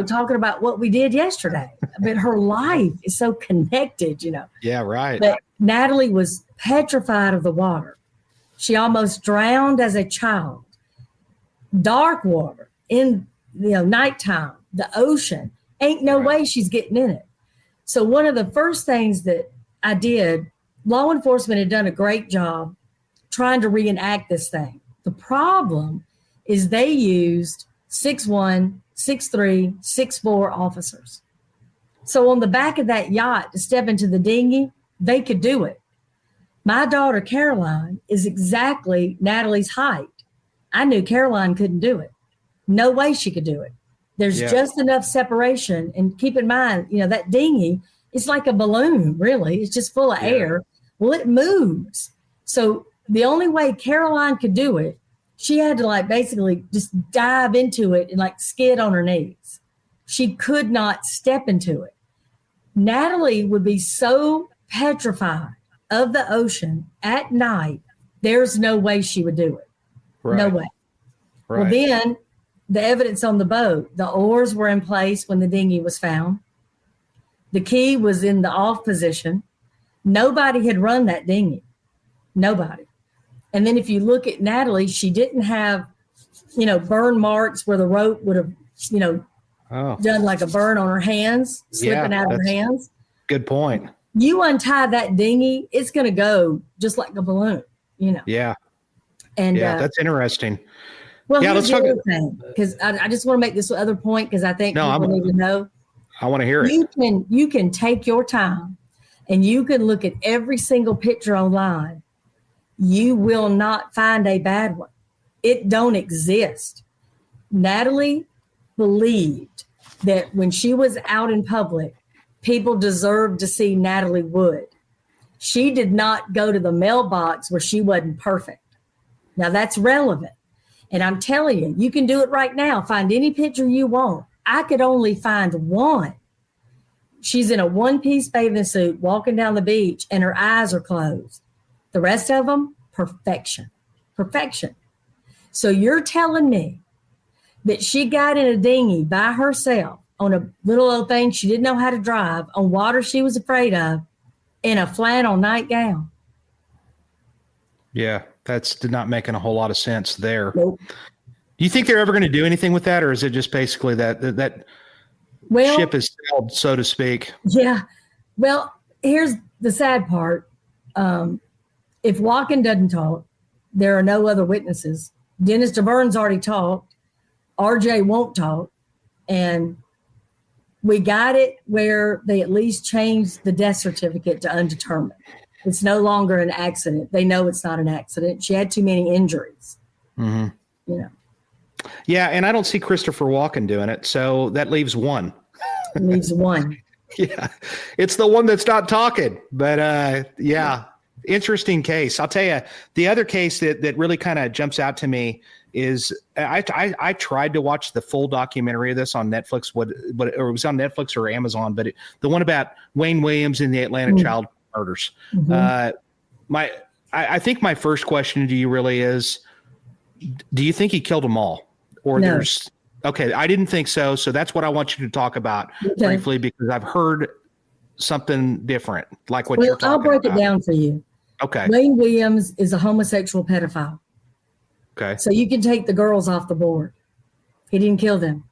talking about what we did yesterday. But her life is so connected, Yeah, right. But Natalie was petrified of the water. She almost drowned as a child. Dark water in nighttime, the ocean. Ain't no way she's getting in it. So one of the first things that I did, law enforcement had done a great job trying to reenact this thing. The problem is they used 6'1", 6'3", 6'4" officers. So on the back of that yacht to step into the dinghy, they could do it. My daughter, Caroline, is exactly Natalie's height. I knew Caroline couldn't do it. No way she could do it. There's just enough separation. And keep in mind, that dinghy is like a balloon, really. It's just full of air. Well, it moves. So the only way Caroline could do it, she had to basically just dive into it and skid on her knees. She could not step into it. Natalie would be so petrified of the ocean at night, there's no way she would do it. Right. No way. Right. Well, then the evidence on the boat, the oars were in place when the dinghy was found. The key was in the off position. Nobody had run that dinghy. Nobody. And then if you look at Natalie, she didn't have, burn marks where the rope would have, done like a burn on her hands, slipping out of her hands. Good point. You untie that dinghy, it's going to go just like a balloon, Yeah. And that's interesting. Well, let's talk because I just want to make this other point because I think people need to know. I want to hear it. You can take your time and you can look at every single picture online. You will not find a bad one. It don't exist. Natalie believed that when she was out in public, people deserved to see Natalie Wood. She did not go to the mailbox where she wasn't perfect. Now that's relevant. And I'm telling you, you can do it right now. Find any picture you want. I could only find one. She's in a one-piece bathing suit walking down the beach and her eyes are closed. The rest of them, perfection. Perfection. So you're telling me that she got in a dinghy by herself on a little old thing she didn't know how to drive, on water she was afraid of, in a flannel nightgown? Yeah, that's not making a whole lot of sense there. Nope. Do you think they're ever going to do anything with that, or is it just basically that ship is sailed, so to speak? Yeah. Well, here's the sad part. If Walken doesn't talk, there are no other witnesses. Dennis DeVern's already talked. RJ won't talk. And we got it where they at least changed the death certificate to undetermined. It's no longer an accident. They know it's not an accident. She had too many injuries. Mm-hmm. Yeah, and I don't see Christopher Walken doing it, so that leaves one. Leaves one. Yeah, it's the one that's not talking. But interesting case. I'll tell you, the other case that really kind of jumps out to me is I tried to watch the full documentary of this on Netflix, or it was on Netflix or Amazon, but the one about Wayne Williams and the Atlanta child murders. Mm-hmm. I think my first question to you really is, do you think he killed them all? Or no. Okay, I didn't think so. So that's what I want you to talk about briefly, because I've heard something different, like what you're talking about. I'll break it down for you. Okay. Wayne Williams is a homosexual pedophile. Okay. So you can take the girls off the board. He didn't kill them.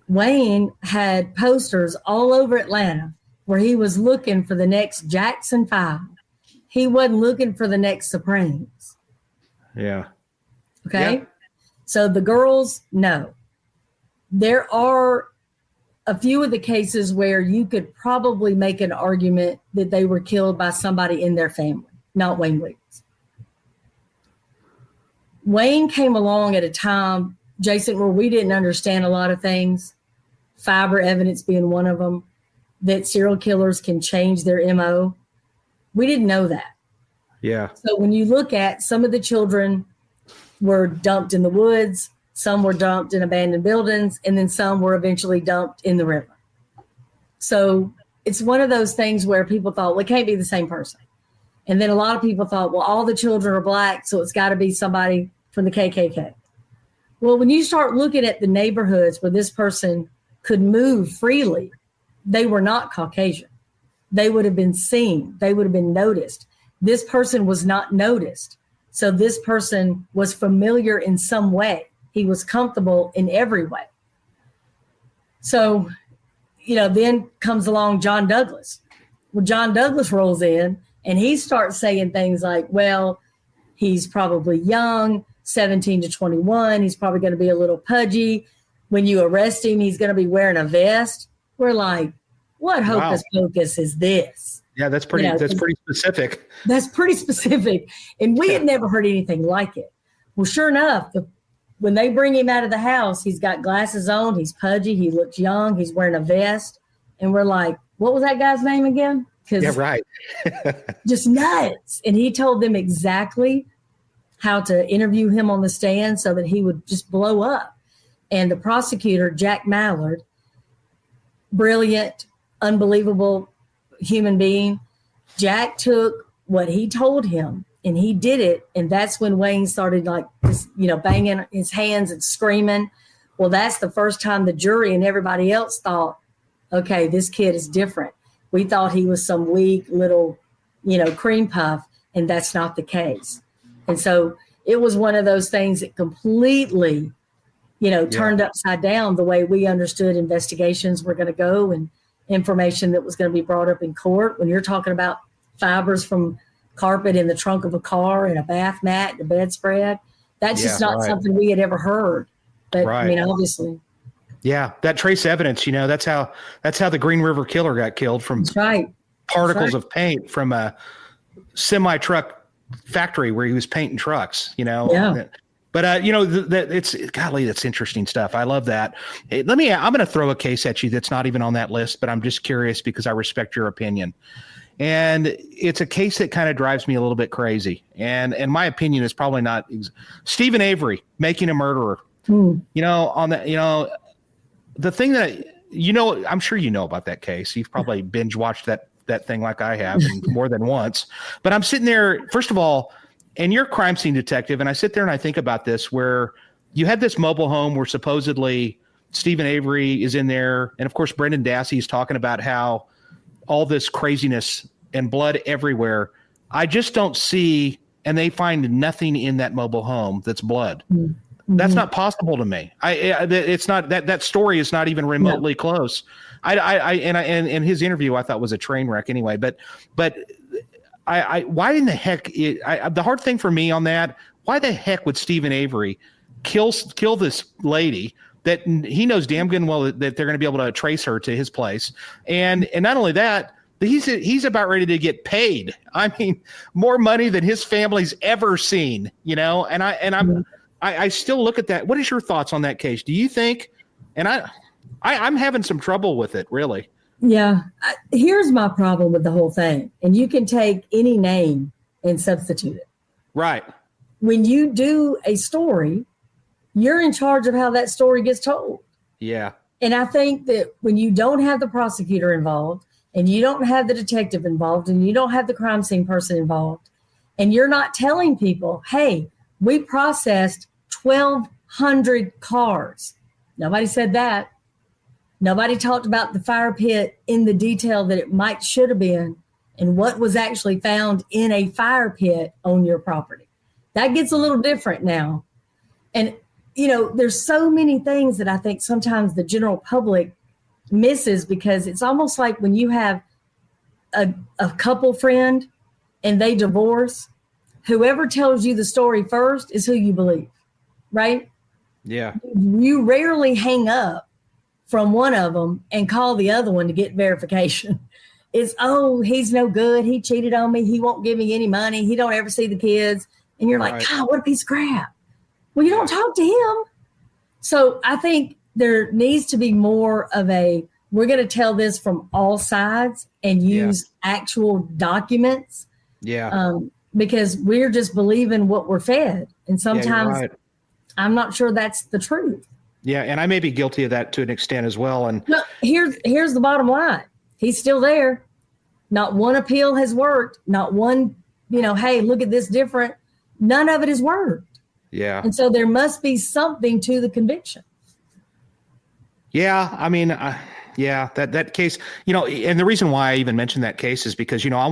Wayne had posters all over Atlanta where he was looking for the next Jackson 5. He wasn't looking for the next Supremes. Yeah. Okay. Yep. So the girls, no. There are a few of the cases where you could probably make an argument that they were killed by somebody in their family, not Wayne Williams. Wayne came along at a time, Jason, where we didn't understand a lot of things, fiber evidence being one of them, that serial killers can change their MO. We didn't know that. Yeah. So when you look at some of the children were dumped in the woods, some were dumped in abandoned buildings, and then some were eventually dumped in the river. So it's one of those things where people thought, well, it can't be the same person. And then a lot of people thought, well, all the children are Black, so it's got to be somebody from the KKK. Well, when you start looking at the neighborhoods where this person could move freely, they were not Caucasian. They would have been seen. They would have been noticed. This person was not noticed. So this person was familiar in some way. He was comfortable in every way. So, then comes along John Douglas. Well, John Douglas rolls in and he starts saying things like, well, he's probably young, 17 to 21. He's probably going to be a little pudgy. When you arrest him, he's going to be wearing a vest. We're like, what hocus pocus is this? Yeah, that's pretty specific. That's pretty specific. And we had never heard anything like it. Well, sure enough, when they bring him out of the house, he's got glasses on, he's pudgy, he looks young, he's wearing a vest. And we're like, what was that guy's name again? Yeah, right. Just nuts. And he told them exactly how to interview him on the stand so that he would just blow up. And the prosecutor, Jack Mallard, brilliant, unbelievable human being, Jack took what he told him and he did it. And that's when Wayne started banging his hands and screaming. Well, that's the first time the jury and everybody else thought, okay, this kid is different. We thought he was some weak little, cream puff, and that's not the case. And so it was one of those things that completely, turned upside down the way we understood investigations were going to go and information that was going to be brought up in court. When you're talking about fibers from carpet in the trunk of a car and a bath mat and a bedspread, that's just not something we had ever heard. But obviously. Yeah, that trace evidence, that's how the Green River Killer got killed, from particles of paint from a semi-truck factory where he was painting trucks, Yeah. But that's interesting stuff. I love that. I'm going to throw a case at you that's not even on that list, but I'm just curious because I respect your opinion. And it's a case that kind of drives me a little bit crazy. And my opinion is probably not Stephen Avery, Making a Murderer. On that, the thing that, I'm sure you know about that case. You've probably binge watched that thing like I have more than once. But I'm sitting there, first of all, and you're a crime scene detective, and I sit there and I think about this, where you had this mobile home where supposedly Stephen Avery is in there, and of course Brendan Dassey is talking about how all this craziness and blood everywhere. I just don't see, and they find nothing in that mobile home that's blood. Mm-hmm. That's not possible to me. It's not that story is not even remotely close. And his interview I thought was a train wreck anyway. But why in the heck? The hard thing for me on that, why the heck would Stephen Avery kill this lady that he knows damn good and well that they're going to be able to trace her to his place, and not only that, he's about ready to get paid. I mean, more money than his family's ever seen. And I still look at that. What is your thoughts on that case? Do you think? And I'm having some trouble with it, really. Yeah. Here's my problem with the whole thing. And you can take any name and substitute it. Right. When you do a story, you're in charge of how that story gets told. Yeah. And I think that when you don't have the prosecutor involved and you don't have the detective involved and you don't have the crime scene person involved, and you're not telling people, hey, we processed 1,200 cars. Nobody said that. Nobody talked about the fire pit in the detail that it should have been and what was actually found in a fire pit on your property. That gets a little different now. And, there's so many things that I think sometimes the general public misses, because it's almost like when you have a couple friend and they divorce, whoever tells you the story first is who you believe, right? Yeah. You rarely hang up from one of them and call the other one to get verification. It's, he's no good. He cheated on me. He won't give me any money. He don't ever see the kids. And you're like, God, what a piece of crap. Well, you don't talk to him. So I think there needs to be more of we're going to tell this from all sides and use actual documents. Yeah. Because we're just believing what we're fed. And sometimes I'm not sure that's the truth. Yeah, and I may be guilty of that to an extent as well. And no, here's the bottom line. He's still there. Not one appeal has worked. Not one, hey, look at this different. None of it has worked. Yeah. And so there must be something to the conviction. Yeah, I mean, that case, and the reason why I even mentioned that case is because, I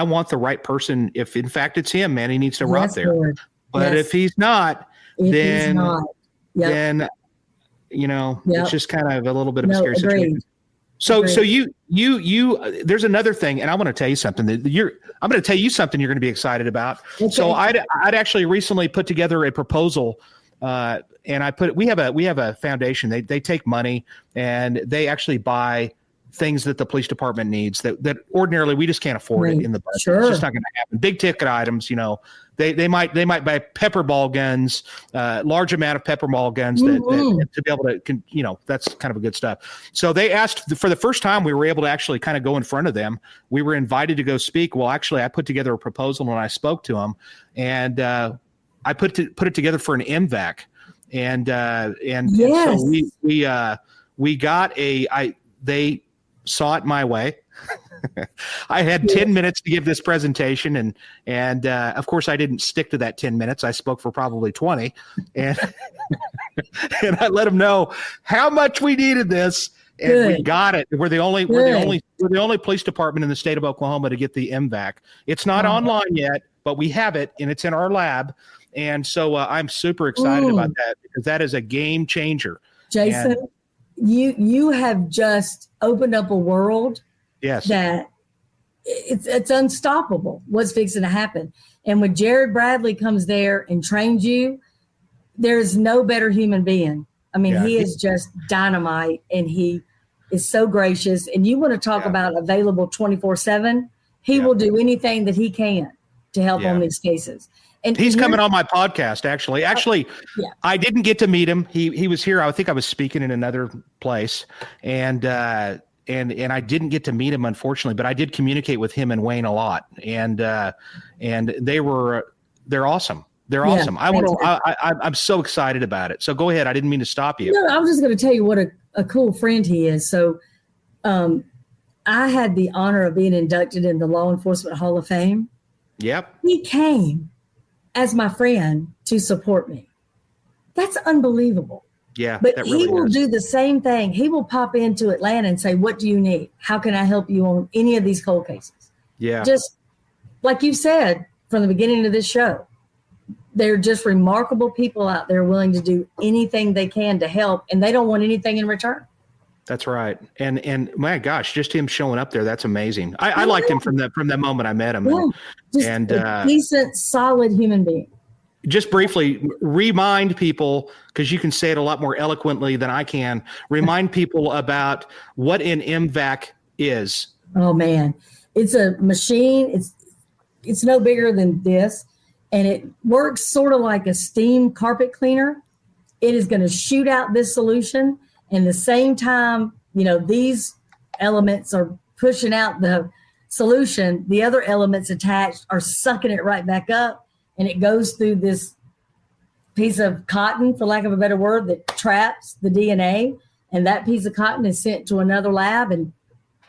want the right person. If in fact it's him, man, he needs to rot there. Lord. But if he's not, then it's just kind of a little bit of a scary situation. So you there's another thing, and I want to tell you something I'm going to tell you something you're going to be excited about. Okay. So I'd actually recently put together a proposal, and we have a foundation. They take money and they actually buy things that the police department needs that ordinarily we just can't afford it in the budget. Sure. It's just not going to happen. Big ticket items, they might buy pepper ball guns, large amount of pepper ball guns that to be able to, that's kind of a good stuff. So they asked for the first time we were able to actually kind of go in front of them. We were invited to go speak. Well, actually I put together a proposal when I spoke to them, and I put it together for an MVAC. And yes. so we got they saw it my way. I had 10 minutes to give this presentation, and of course I didn't stick to that 10 minutes. I spoke for probably 20, and and I let them know how much we needed this, and Good. We got it. We're the only police department in the state of Oklahoma to get the MVAC. It's not online yet, but we have it, and it's in our lab. And so I'm super excited about that, because that is a game changer. Jason, you have just opened up a world that it's unstoppable what's fixing to happen. And when Jared Bradley comes there and trains you, there's no better human being. I mean, he is just dynamite, and he is so gracious. And you want to talk about available 24/7, he will do anything that he can to help on these cases. And he's coming on my podcast, actually. I didn't get to meet him. He was here. I think I was speaking in another place, and I didn't get to meet him, unfortunately. But I did communicate with him and Wayne a lot, and they're awesome. They're awesome. I'm so excited about it. So go ahead. I didn't mean to stop you. No, I was just going to tell you what a cool friend he is. So, I had the honor of being inducted in the Law Enforcement Hall of Fame. Yep. He came as my friend to support me. That's unbelievable. Yeah. But he will do the same thing. He will pop into Atlanta and say, what do you need? How can I help you on any of these cold cases? Yeah. Just like you said from the beginning of this show, they're just remarkable people out there willing to do anything they can to help, and they don't want anything in return. That's right. And my gosh, just him showing up there, that's amazing. I liked him from that moment I met him. Yeah. And a decent, solid human being. Just briefly remind people, because you can say it a lot more eloquently than I can, remind people about what an MVAC is. Oh man, it's a machine. It's no bigger than this, and it works sort of like a steam carpet cleaner. It is going to shoot out this solution. And the same time, these elements are pushing out the solution, the other elements attached are sucking it right back up, and it goes through this piece of cotton, for lack of a better word, that traps the DNA, and that piece of cotton is sent to another lab, and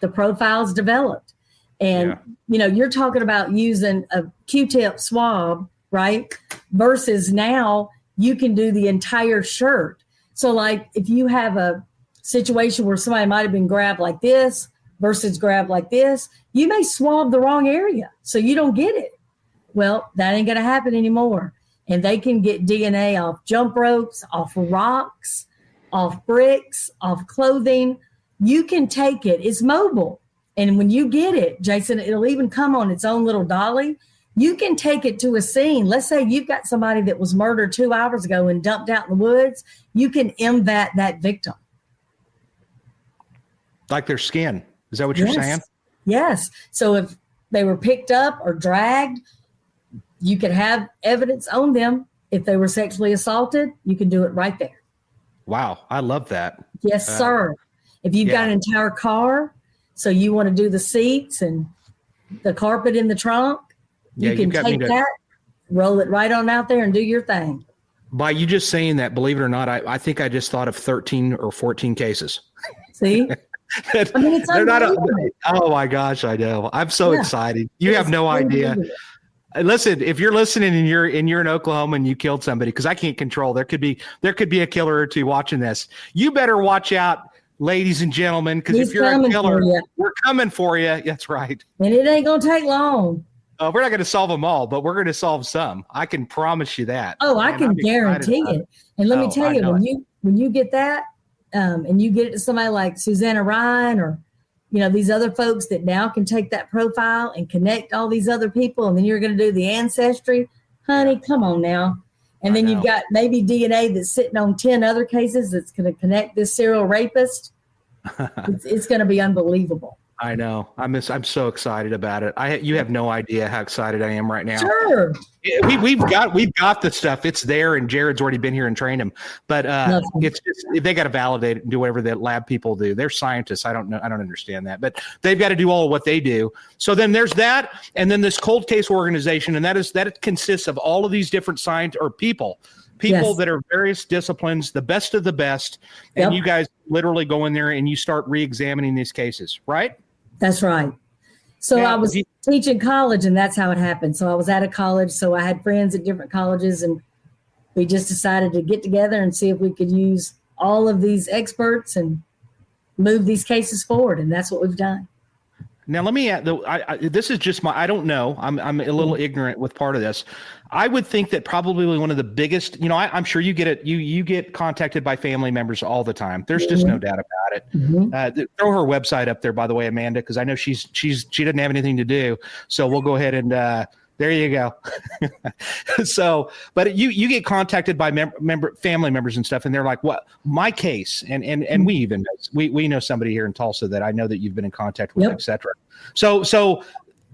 the profile's developed. And, you're talking about using a Q-tip swab, right? Versus now you can do the entire shirt. So like if you have a situation where somebody might have been grabbed like this versus grabbed like this, you may swab the wrong area, so you don't get it. Well, that ain't going to happen anymore. And they can get DNA off jump ropes, off rocks, off bricks, off clothing. You can take it. It's mobile. And when you get it, Jason, it'll even come on its own little dolly. You can take it to a scene. Let's say you've got somebody that was murdered 2 hours ago and dumped out in the woods. You can MVAT that victim. Like their skin. Is that what you're saying? Yes. So if they were picked up or dragged, you could have evidence on them. If they were sexually assaulted, you can do it right there. Wow. I love that. Yes, sir. If you've got an entire car, so you want to do the seats and the carpet in the trunk, you can take that, roll it right on out there and do your thing. By you just saying that, believe it or not, I think I just thought of 13 or 14 cases. See? I mean, it's They're not. unbelievable. Oh my gosh, I know. I'm so excited. You have no idea. unbelievable. Listen, if you're listening and you're in Oklahoma and you killed somebody, because I can't control, there could be a killer or two watching this. You better watch out, ladies and gentlemen, because if you're a killer, we're coming for you. That's right. And it ain't gonna take long. We're not going to solve them all, but we're going to solve some. I can promise you that. Oh, I can guarantee it. And let me tell you, when you get that, and you get it to somebody like Susanna Ryan or, these other folks that now can take that profile and connect all these other people, and then you're going to do the ancestry, honey, come on now. And then you've got maybe DNA that's sitting on 10 other cases that's going to connect this serial rapist. It's going to be unbelievable. I know. I'm so excited about it. You have no idea how excited I am right now. Sure. We've got the stuff. It's there, and Jared's already been here and trained him. But it's just they got to validate it and do whatever the lab people do. They're scientists. I don't know. I don't understand that, but they've got to do all of what they do. So then there's that, and then this cold case organization, and that consists of all of these different people that are various disciplines, the best of the best, and you guys literally go in there and you start re-examining these cases, right? That's right. So I was teaching college, and that's how it happened. So I was at a college, so I had friends at different colleges, and we just decided to get together and see if we could use all of these experts and move these cases forward, and that's what we've done. Now, let me add, this is just I don't know. I'm a little ignorant with part of this. I would think that probably one of the biggest, I'm sure you get it. You get contacted by family members all the time. There's just no doubt about it. Throw her website up there, by the way, Amanda, because I know she doesn't have anything to do. So we'll go ahead and there you go. So, but you get contacted by family members and stuff, and they're like, "What? My case?" And we even we know somebody here in Tulsa that I know that you've been in contact with, etc. So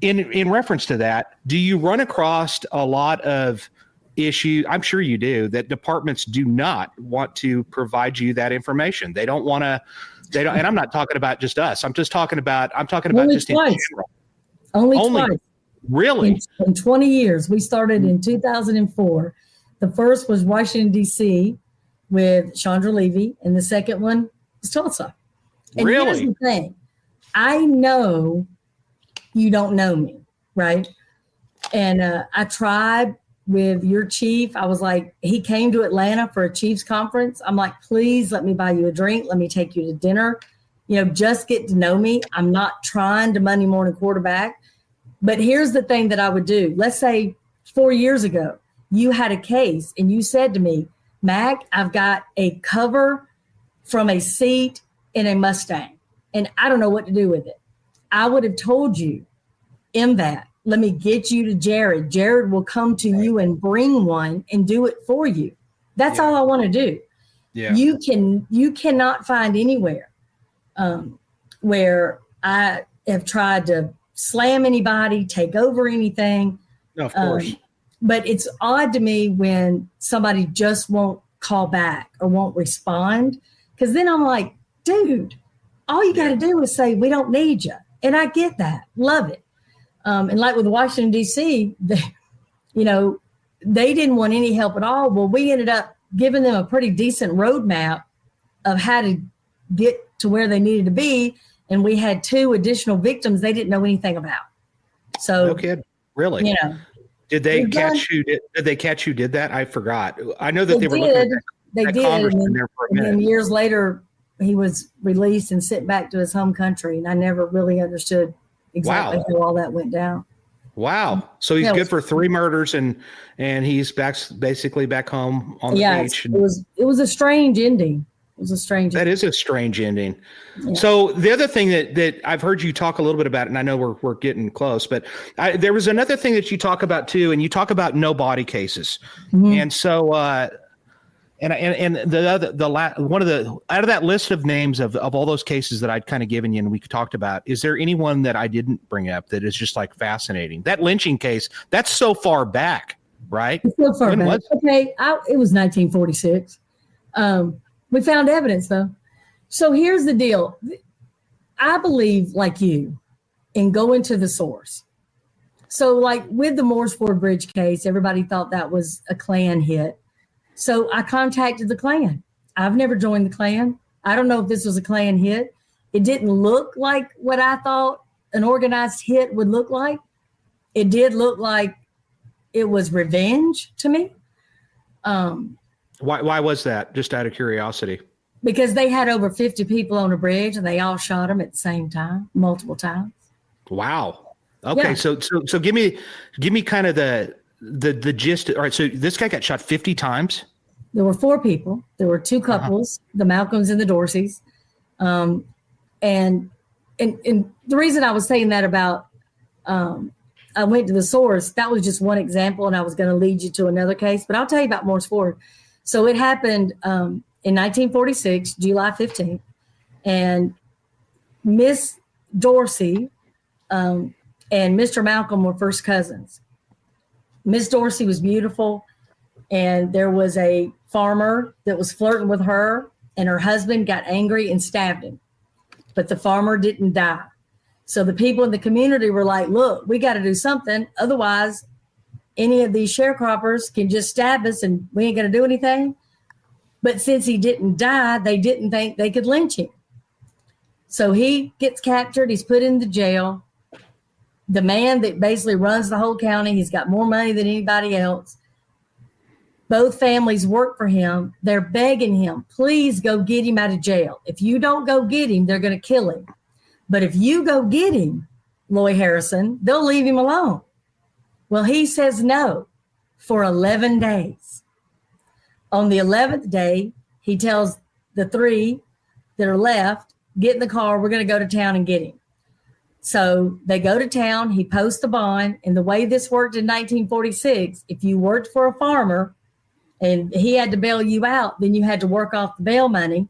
in reference to that, do you run across a lot of issues? I'm sure you do, that departments do not want to provide you that information. They don't want to. They don't, and I'm not talking about just us. I'm talking about just in general. Only twice. Really? In 20 years. We started in 2004. The first was Washington, D.C. with Chandra Levy, and the second one was Tulsa. And here's the thing. I know you don't know me, right? And I tried with your chief. I was like, he came to Atlanta for a chief's conference. I'm like, please let me buy you a drink. Let me take you to dinner. Just get to know me. I'm not trying to Monday morning quarterback. But here's the thing that I would do. Let's say 4 years ago, you had a case and you said to me, Mac, I've got a cover from a seat in a Mustang, and I don't know what to do with it. I would have told you, MVAT, let me get you to Jared. Jared will come to you and bring one and do it for you. That's all I want to do. Yeah. You cannot find anywhere where I have tried to slam anybody, take over anything. No, of course. But it's odd to me when somebody just won't call back or won't respond, because then I'm like, dude, all you got to do is say, we don't need you. And I get that. Love it. And like with Washington, D.C., they didn't want any help at all. Well, we ended up giving them a pretty decent roadmap of how to get to where they needed to be. And we had 2 additional victims they didn't know anything about. So, no kid, really? Did they catch who did that? I forgot. I know that they were looking at that congressman there for a minute. And then years later, he was released and sent back to his home country. And I never really understood exactly how all that went down. Wow. So he's good for 3 murders and he's basically back home on the beach. It was a strange ending. That is a strange ending. Yeah. So the other thing that I've heard you talk a little bit about, and I know we're getting close, but there was another thing that you talk about too, and you talk about no body cases. Mm-hmm. And so, and one of the out of that list of names of all those cases that I'd kind of given you and we talked about, is there anyone that I didn't bring up that is just like fascinating? That lynching case, that's so far back, right? It's so far back. Okay, it was 1946. We found evidence, though. So here's the deal. I believe, like you, in going to the source. So like with the Morse Ford Bridge case, everybody thought that was a Klan hit. So I contacted the Klan. I've never joined the Klan. I don't know if this was a Klan hit. It didn't look like what I thought an organized hit would look like. It did look like it was revenge to me. Why was that? Just out of curiosity. Because they had over 50 people on a bridge and they all shot them at the same time, multiple times. Wow. Okay. Yeah. So give me kind of the gist. All right. So this guy got shot 50 times. There were 4 people. There were 2 couples, the Malcolms and the Dorseys. And the reason I was saying that about, I went to the source, that was just one example, and I was going to lead you to another case, but I'll tell you about Morse Ford. So it happened in 1946, July 15th, and Miss Dorsey and Mr. Malcolm were first cousins. Miss Dorsey was beautiful, and there was a farmer that was flirting with her, and her husband got angry and stabbed him, but the farmer didn't die. So the people in the community were like, look, we got to do something. Otherwise, any of these sharecroppers can just stab us and we ain't going to do anything. But since he didn't die, they didn't think they could lynch him. So he gets captured. He's put into jail. The man that basically runs the whole county, he's got more money than anybody else. Both families work for him. They're begging him, please go get him out of jail. If you don't go get him, they're going to kill him. But if you go get him, Loy Harrison, they'll leave him alone. Well, he says no for 11 days. On the 11th day, he tells the 3 that are left, get in the car, we're going to go to town and get him. So they go to town, he posts the bond, and the way this worked in 1946, if you worked for a farmer and he had to bail you out, then you had to work off the bail money,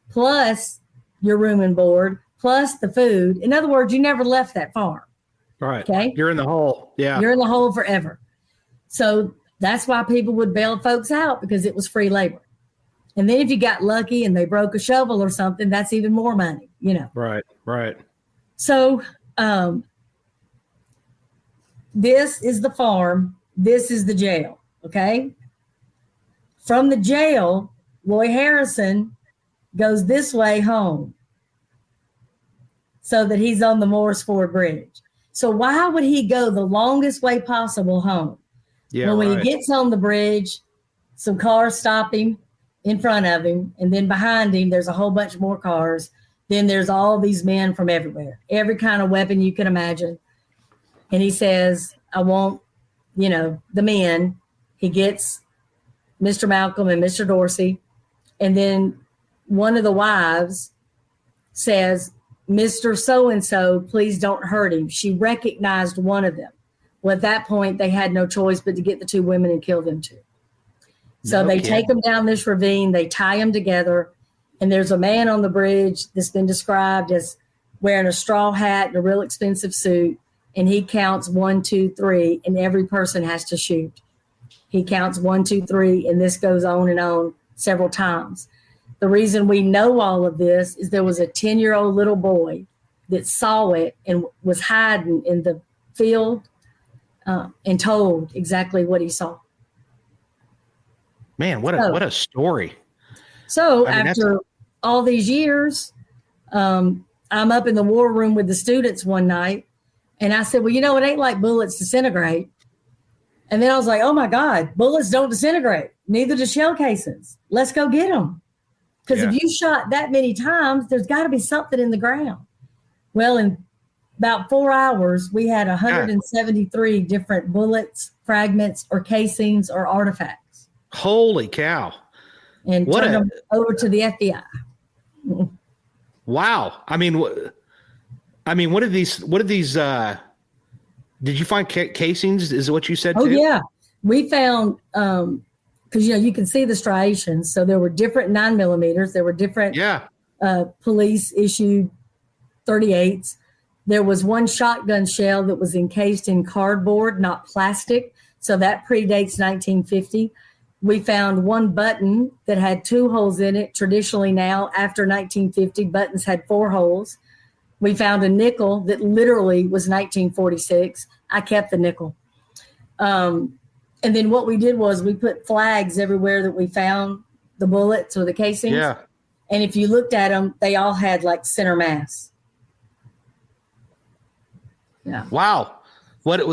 plus your room and board, plus the food. In other words, you never left that farm. Right. Okay. You're in the hole. Yeah. You're in the hole forever. So that's why people would bail folks out, because it was free labor. And then if you got lucky and they broke a shovel or something, that's even more money, you know. Right. Right. So this is the farm. This is the jail. Okay. From the jail, Loy Harrison goes this way home, so that he's on the Morris Ford Bridge. So why would he go the longest way possible home? Yeah, well, when he gets on the bridge, some cars stop him in front of him, and then behind him, there's a whole bunch more cars. Then there's all these men from everywhere, every kind of weapon you can imagine. And he says, I want, the men. He gets Mr. Malcolm and Mr. Dorsey. And then one of the wives says, Mr. So-and-so, please don't hurt him. She recognized one of them. Well, at that point, they had no choice but to get the 2 women and kill them too. So they take them down this ravine, they tie them together, and there's a man on the bridge that's been described as wearing a straw hat and a real expensive suit, and he counts 1, 2, 3, and every person has to shoot. He counts 1, 2, 3, and this goes on and on several times. The reason we know all of this is there was a 10-year-old little boy that saw it and was hiding in the field and told exactly what he saw. Man, what a story. So after all these years, I'm up in the war room with the students one night, and I said, well, it ain't like bullets disintegrate. And then I was like, oh my God, bullets don't disintegrate. Neither do shell casings. Let's go get them. Because if you shot that many times, there's got to be something in the ground. Well, in about 4 hours, we had 173 different bullets, fragments, or casings, or artifacts. Holy cow. And turned them over to the FBI. Wow. I mean, what are these, did you find casings? Is what you said? Oh, too? yeah. We found, because, you can see the striations. So there were different 9mm. There were different police issued 38s. There was one shotgun shell that was encased in cardboard, not plastic. So that predates 1950. We found one button that had 2 holes in it. Traditionally now, after 1950, buttons had 4 holes. We found a nickel that literally was 1946. I kept the nickel. And And then what we did was we put flags everywhere that we found the bullets or the casings. Yeah. And if you looked at them, they all had like center mass. Yeah. Wow.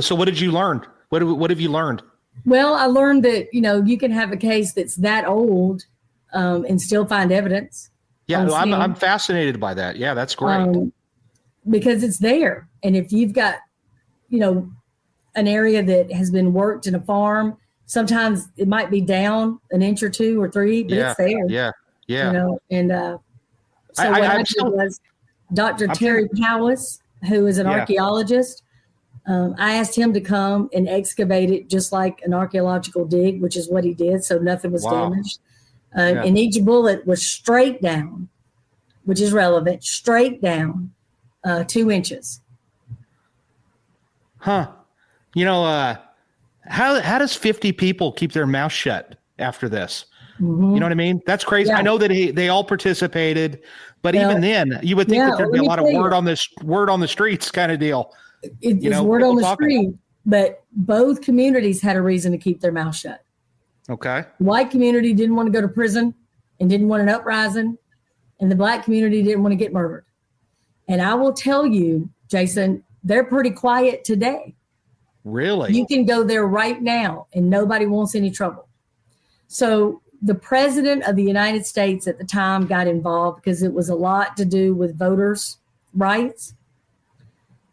So what did you learn? What have you learned? Well, I learned that, you can have a case that's that old and still find evidence. Yeah, I'm fascinated by that. Yeah, that's great. Because it's there. And if you've got, an area that has been worked in a farm, sometimes it might be down an inch or 2 or 3, but it's there. Yeah. So what I did was Dr. Terry Powis, who is an archaeologist, I asked him to come and excavate it just like an archaeological dig, which is what he did. So nothing was damaged. And each bullet was straight down, which is relevant, straight down 2 inches. Huh. How does 50 people keep their mouth shut after this? Mm-hmm. You know what I mean? That's crazy. Yeah. I know that they all participated, but even then, you would think that there'd be a lot of word on the streets kind of deal. It's word on the street, but both communities had a reason to keep their mouth shut. Okay. The white community didn't want to go to prison and didn't want an uprising, and the black community didn't want to get murdered. And I will tell you, Jason, they're pretty quiet today. Really? You can go there right now and nobody wants any trouble. So the president of the United States at the time got involved because it was a lot to do with voters' rights.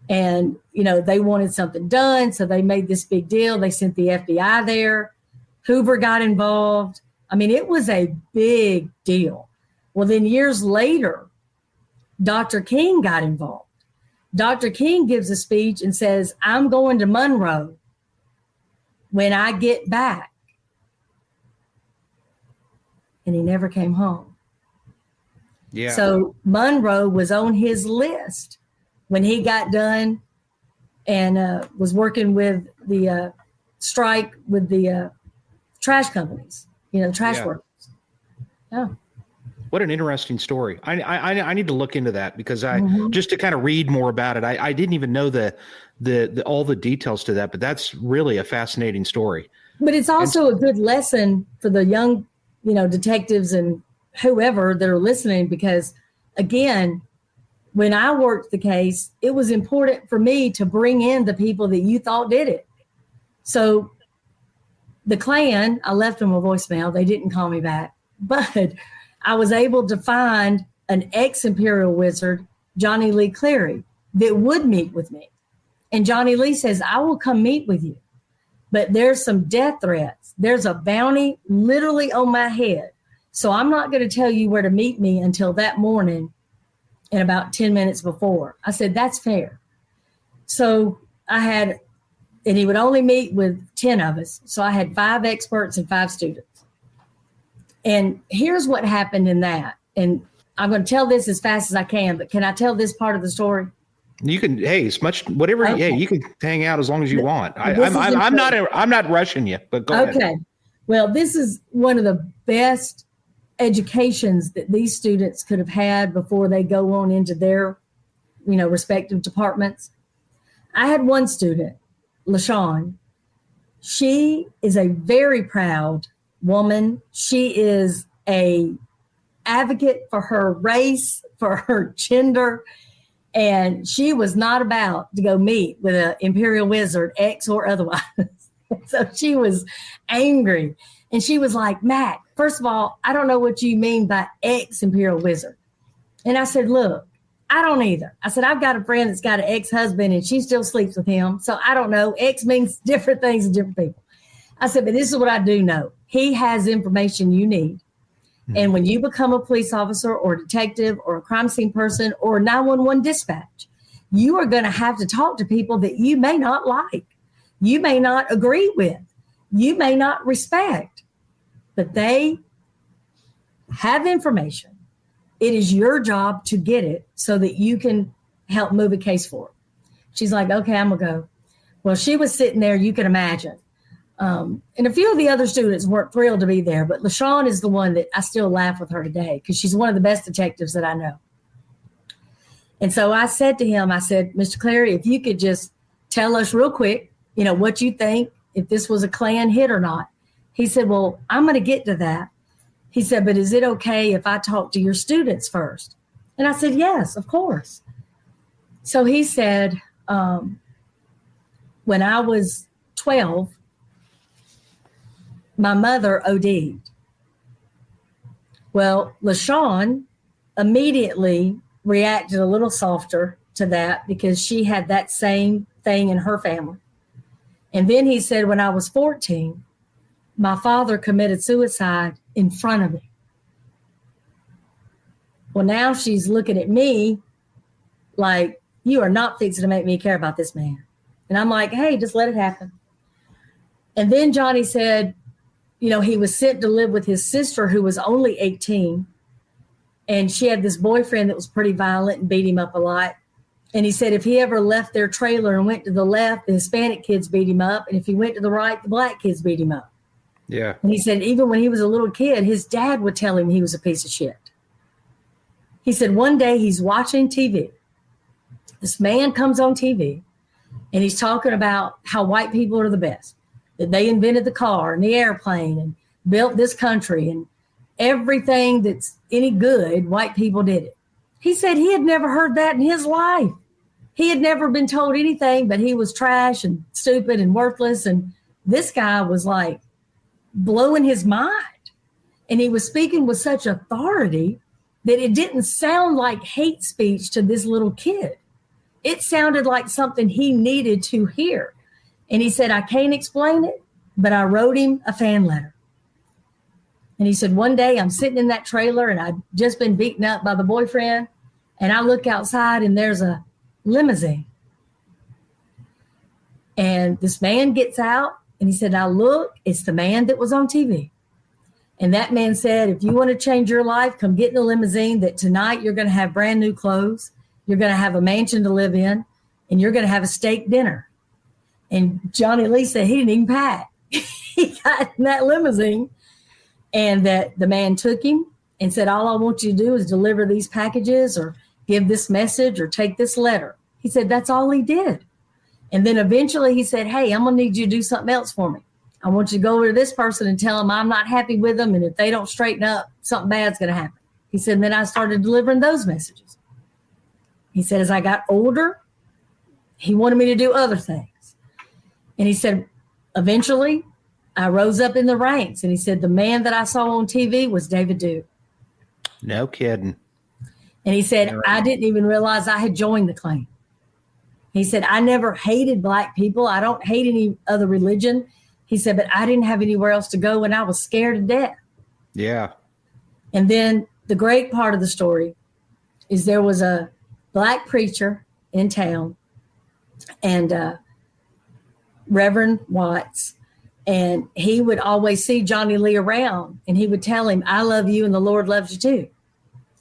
And, they wanted something done. So they made this big deal. They sent the FBI there. Hoover got involved. I mean, it was a big deal. Well, then years later, Dr. King got involved. Dr. King gives a speech and says, I'm going to Monroe when I get back. And he never came home. Yeah. So Monroe was on his list when he got done and was working with the strike with the trash companies, trash workers. Yeah. What an interesting story. I need to look into that because just to kind of read more about it. I didn't even know the all the details to that, but that's really a fascinating story. But it's also a good lesson for the young, detectives and whoever that are listening, because again, when I worked the case, it was important for me to bring in the people that you thought did it. So the Klan, I left them a voicemail. They didn't call me back, but I was able to find an ex-Imperial Wizard, Johnny Lee Cleary, that would meet with me. And Johnny Lee says, I will come meet with you, but there's some death threats. There's a bounty literally on my head. So I'm not going to tell you where to meet me until that morning and about 10 minutes before. I said, that's fair. So and he would only meet with 10 of us. So I had 5 experts and 5 students. And here's what happened in that. And I'm going to tell this as fast as I can, but can I tell this part of the story? You can, it's much, whatever. Okay. Yeah, you can hang out as long as you want. I'm not rushing you, but go ahead. Okay. Well, this is one of the best educations that these students could have had before they go on into their, respective departments. I had one student, LaShawn. She is a very proud woman. She is a advocate for her race, for her gender, and she was not about to go meet with an Imperial Wizard, ex or otherwise. So she was angry, and she was like, Mac, first of all, I don't know what you mean by ex-Imperial Wizard. And I said, look, I don't either. I said, I've got a friend that's got an ex-husband and she still sleeps with him. So I don't know. Ex means different things to different people. I said, but this is what I do know. He has information you need. Mm-hmm. And when you become a police officer or detective or a crime scene person or 911 dispatch, you are going to have to talk to people that you may not like, you may not agree with, you may not respect, but they have information. It is your job to get it so that you can help move a case forward. She's like, okay, I'm going to go. Well, she was sitting there, you can imagine. And a few of the other students weren't thrilled to be there, but LaShawn is the one that I still laugh with her today because she's one of the best detectives that I know. And so I said to him, I said, Mr. Clary, if you could just tell us real quick, what you think if this was a Klan hit or not. He said, well, I'm going to get to that. He said, but is it okay if I talk to your students first? And I said, yes, of course. So he said, when I was 12, my mother OD'd. Well, LaShawn immediately reacted a little softer to that because she had that same thing in her family. And then he said, when I was 14, my father committed suicide in front of me. Well, now she's looking at me like, you are not fixing to make me care about this man. And I'm like, hey, just let it happen. And then Johnny said, you know, he was sent to live with his sister who was only 18. And she had this boyfriend that was pretty violent and beat him up a lot. And he said if he ever left their trailer and went to the left, the Hispanic kids beat him up. And if he went to the right, the black kids beat him up. Yeah. And he said even when he was a little kid, his dad would tell him he was a piece of shit. He said one day he's watching TV. This man comes on TV and he's talking about how white people are the best, that they invented the car and the airplane and built this country and everything that's any good, white people did it. He said he had never heard that in his life. He had never been told anything, but he was trash and stupid and worthless. And this guy was like blowing his mind. And he was speaking with such authority that it didn't sound like hate speech to this little kid. It sounded like something he needed to hear. And he said, I can't explain it, but I wrote him a fan letter. And he said, one day I'm sitting in that trailer and I'd just been beaten up by the boyfriend. And I look outside and there's a limousine. And this man gets out and he said, now look, it's the man that was on TV. And that man said, if you want to change your life, come get in the limousine, that tonight you're going to have brand new clothes. You're going to have a mansion to live in and you're going to have a steak dinner. And Johnny Lee said he didn't even pack. He got in that limousine and that the man took him and said, all I want you to do is deliver these packages or give this message or take this letter. He said, that's all he did. And then eventually he said, hey, I'm going to need you to do something else for me. I want you to go over to this person and tell them I'm not happy with them. And if they don't straighten up, something bad's going to happen. He said, and then I started delivering those messages. He said, as I got older, he wanted me to do other things. And he said, eventually I rose up in the ranks. And he said, the man that I saw on TV was David Duke. No kidding. And he said, I didn't even realize I had joined the Klan. He said, I never hated black people. I don't hate any other religion. He said, but I didn't have anywhere else to go and I was scared to death. Yeah. And then the great part of the story is there was a black preacher in town and Reverend Watts, and he would always see Johnny Lee around and he would tell him, I love you and the Lord loves you too.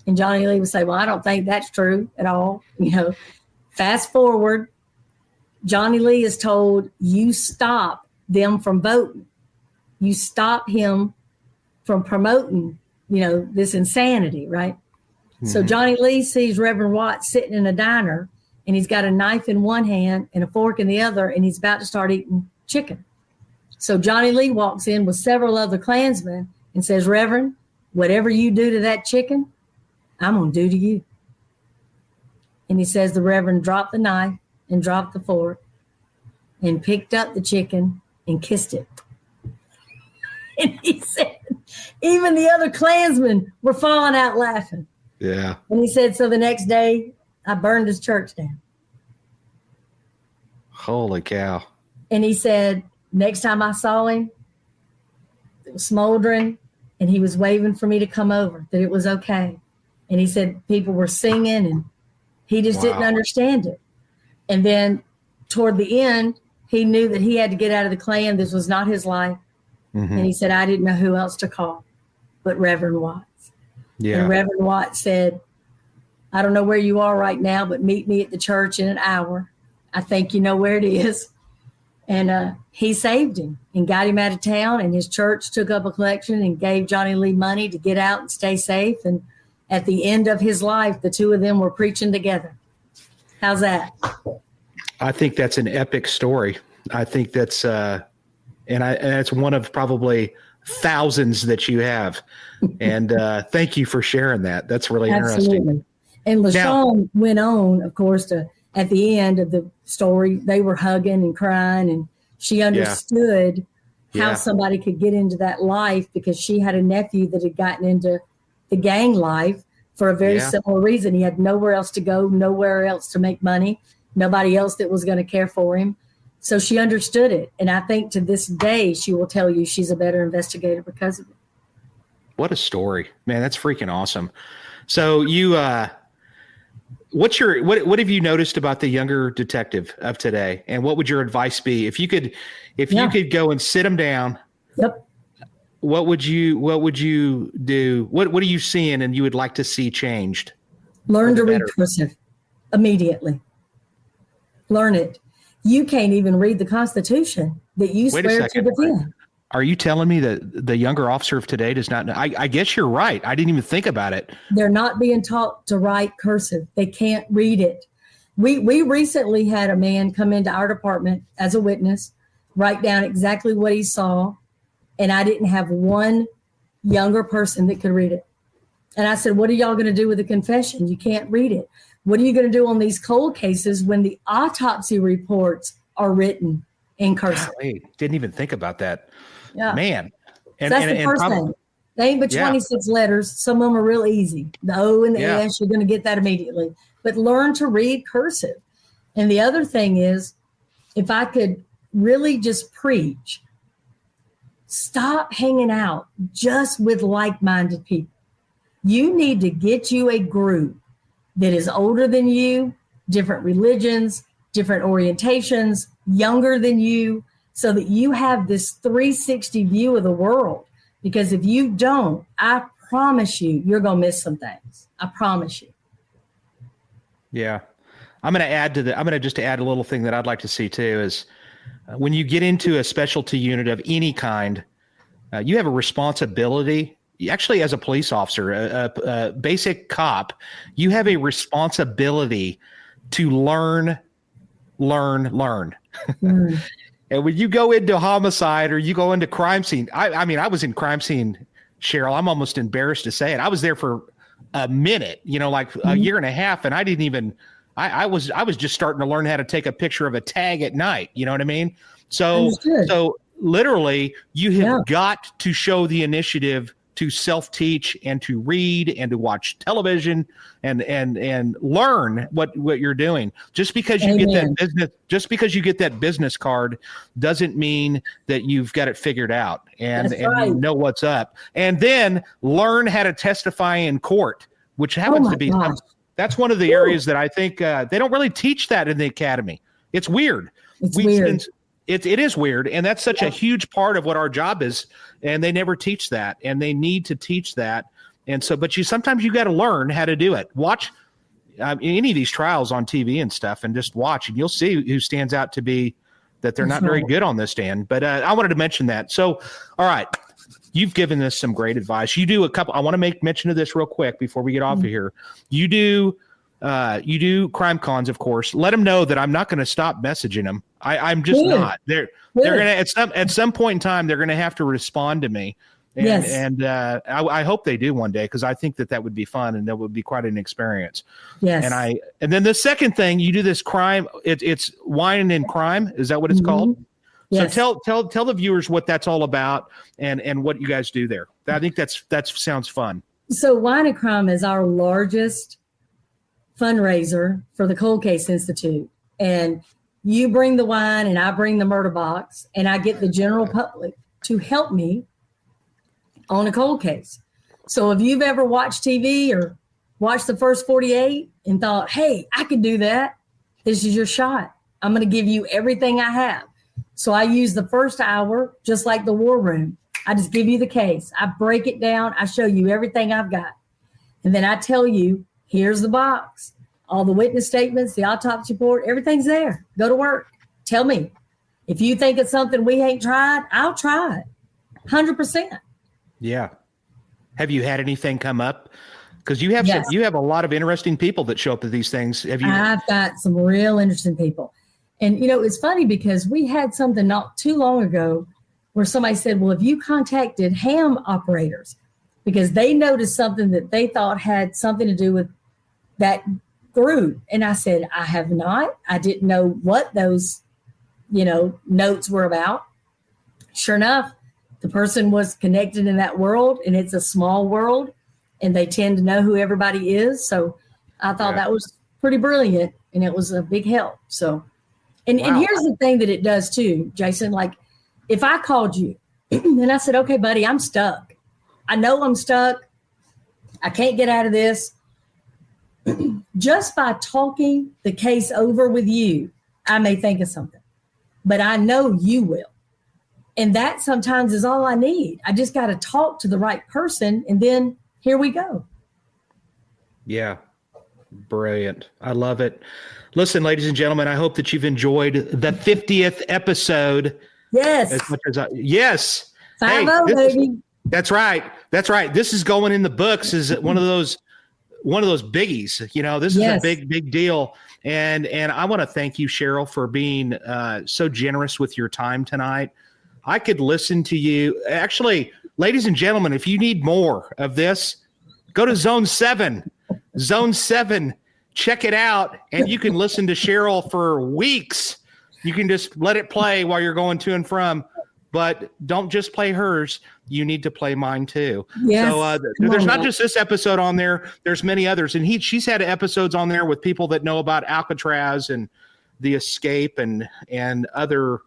And Johnny Lee would say, well, I don't think that's true at all. You know, fast forward, Johnny Lee is told, you stop them from voting. You stop him from promoting, you know, this insanity, right? Mm-hmm. So Johnny Lee sees Reverend Watts sitting in a diner and he's got a knife in one hand and a fork in the other and he's about to start eating chicken. So Johnny Lee walks in with several other Klansmen and says, Reverend, whatever you do to that chicken, I'm going to do to you. And he says the Reverend dropped the knife and dropped the fork and picked up the chicken and kissed it. And he said, even the other Klansmen were falling out laughing. Yeah. And he said, so the next day, I burned his church down. Holy cow. And he said, next time I saw him, it was smoldering, and he was waving for me to come over, that it was okay. And he said people were singing, and he just didn't understand it. And then toward the end, he knew that he had to get out of the Klan. This was not his life. Mm-hmm. And he said, I didn't know who else to call but Reverend Watts. Yeah. And Reverend Watts said, I don't know where you are right now, but meet me at the church in an hour. I think you know where it is. And he saved him and got him out of town. And his church took up a collection and gave Johnny Lee money to get out and stay safe. And at the end of his life, the two of them were preaching together. How's that? I think that's an epic story. I think that's and it's one of probably thousands that you have. And thank you for sharing that. That's really interesting. And LaShawn went on, of course, at the end of the story, they were hugging and crying, and she understood how somebody could get into that life because she had a nephew that had gotten into the gang life for a very similar reason. He had nowhere else to go, nowhere else to make money, nobody else that was going to care for him. So she understood it. And I think to this day, she will tell you she's a better investigator because of it. What a story, man. That's freaking awesome. So you, what have you noticed about the younger detective of today? And what would your advice be? If you could go and sit them down, what would you do? What are you seeing and you would like to see changed? Learn to read cursive immediately. Learn it. You can't even read the Constitution that you swear to defend. Are you telling me that the younger officer of today does not know? I guess you're right. I didn't even think about it. They're not being taught to write cursive. They can't read it. We recently had a man come into our department as a witness, write down exactly what he saw, and I didn't have one younger person that could read it. And I said, what are y'all going to do with the confession? You can't read it. What are you going to do on these cold cases when the autopsy reports are written in cursive? Didn't even think about that. Yeah. Man. And, so that's the first thing. They ain't but 26 letters. Some of them are real easy. The O and the S, you're going to get that immediately. But learn to read cursive. And the other thing is, if I could really just preach, stop hanging out just with like-minded people. You need to get you a group that is older than you, different religions, different orientations, younger than you, so that you have this 360 view of the world. Because if you don't, I promise you're going to miss some things. I promise you. Yeah. I'm going to just add a little thing that I'd like to see too is when you get into a specialty unit of any kind, you have a responsibility. Actually, as a police officer, a basic cop, you have a responsibility to learn. And when you go into homicide or you go into crime scene, I mean, I was in crime scene, Sheryl. I'm almost embarrassed to say it. I was there for a minute, like a year and a half, and I didn't even. I was just starting to learn how to take a picture of a tag at night. You know what I mean? So literally, you have got to show the initiative to self-teach and to read and to watch television and learn what you're doing. Just because you get that business card doesn't mean that you've got it figured out and you know what's up. And then learn how to testify in court, which happens to be that's one of the areas that I think they don't really teach that in the academy. It's weird. It is weird, and that's such a huge part of what our job is, and they never teach that, and they need to teach that. And so, but sometimes you got to learn how to do it. Watch any of these trials on TV and stuff, and just watch, and you'll see who stands out to be that they're not very good on this stand. But I wanted to mention that. So, all right, you've given us some great advice. You do a couple. I want to make mention of this real quick before we get off of here. You do crime cons, of course. Let them know that I'm not going to stop messaging them. I'm just not. They're going to at some point in time they're going to have to respond to me. And I hope they do one day, because I think that would be fun and that would be quite an experience. Yes. And then the second thing, you do this crime. It's Wine and Crime. Is that what it's called? Yes. So tell the viewers what that's all about and what you guys do there. I think that sounds fun. So Wine and Crime is our largest fundraiser for the Cold Case Institute, and you bring the wine and I bring the murder box, and I get the general public to help me on a cold case. So if you've ever watched TV or watched the first 48 and thought, hey, I could do that, this is your shot. I'm going to give you everything I have. So I use the first hour just like the war room. I just give you the case. I break it down. I show you everything I've got. And then I tell you, here's the box, all the witness statements, the autopsy report, everything's there. Go to work. Tell me. If you think it's something we ain't tried, I'll try it. 100%. Yeah. Have you had anything come up? Because you have you have a lot of interesting people that show up at these things. I've got some real interesting people. And, it's funny because we had something not too long ago where somebody said, well, have you contacted ham operators? Because they noticed something that they thought had something to do with that group. And I said, I have not. I didn't know what those, notes were about. Sure enough, the person was connected in that world, and it's a small world, and they tend to know who everybody is. So I thought that was pretty brilliant, and it was a big help. So, and here's the thing that it does too, Jason, like if I called you and I said, okay, buddy, I'm stuck. I know I'm stuck. I can't get out of this. Just by talking the case over with you, I may think of something, but I know you will. And that sometimes is all I need. I just got to talk to the right person, and then here we go. Yeah. Brilliant. I love it. Listen, ladies and gentlemen, I hope that you've enjoyed the 50th episode. Yes. As much as yes. 5-0, baby. That's right. That's right. This is going in the books as one of those biggies. This is a big deal. And I want to thank you, Sheryl, for being so generous with your time tonight. I could listen to you. Actually, ladies and gentlemen, if you need more of this, go to Zone 7. Zone 7. Check it out, and you can listen to Sheryl for weeks. You can just let it play while you're going to and from. But don't just play hers. You need to play mine too. Yes. So there's not just this episode on there. There's many others. And she's had episodes on there with people that know about Alcatraz and the escape and other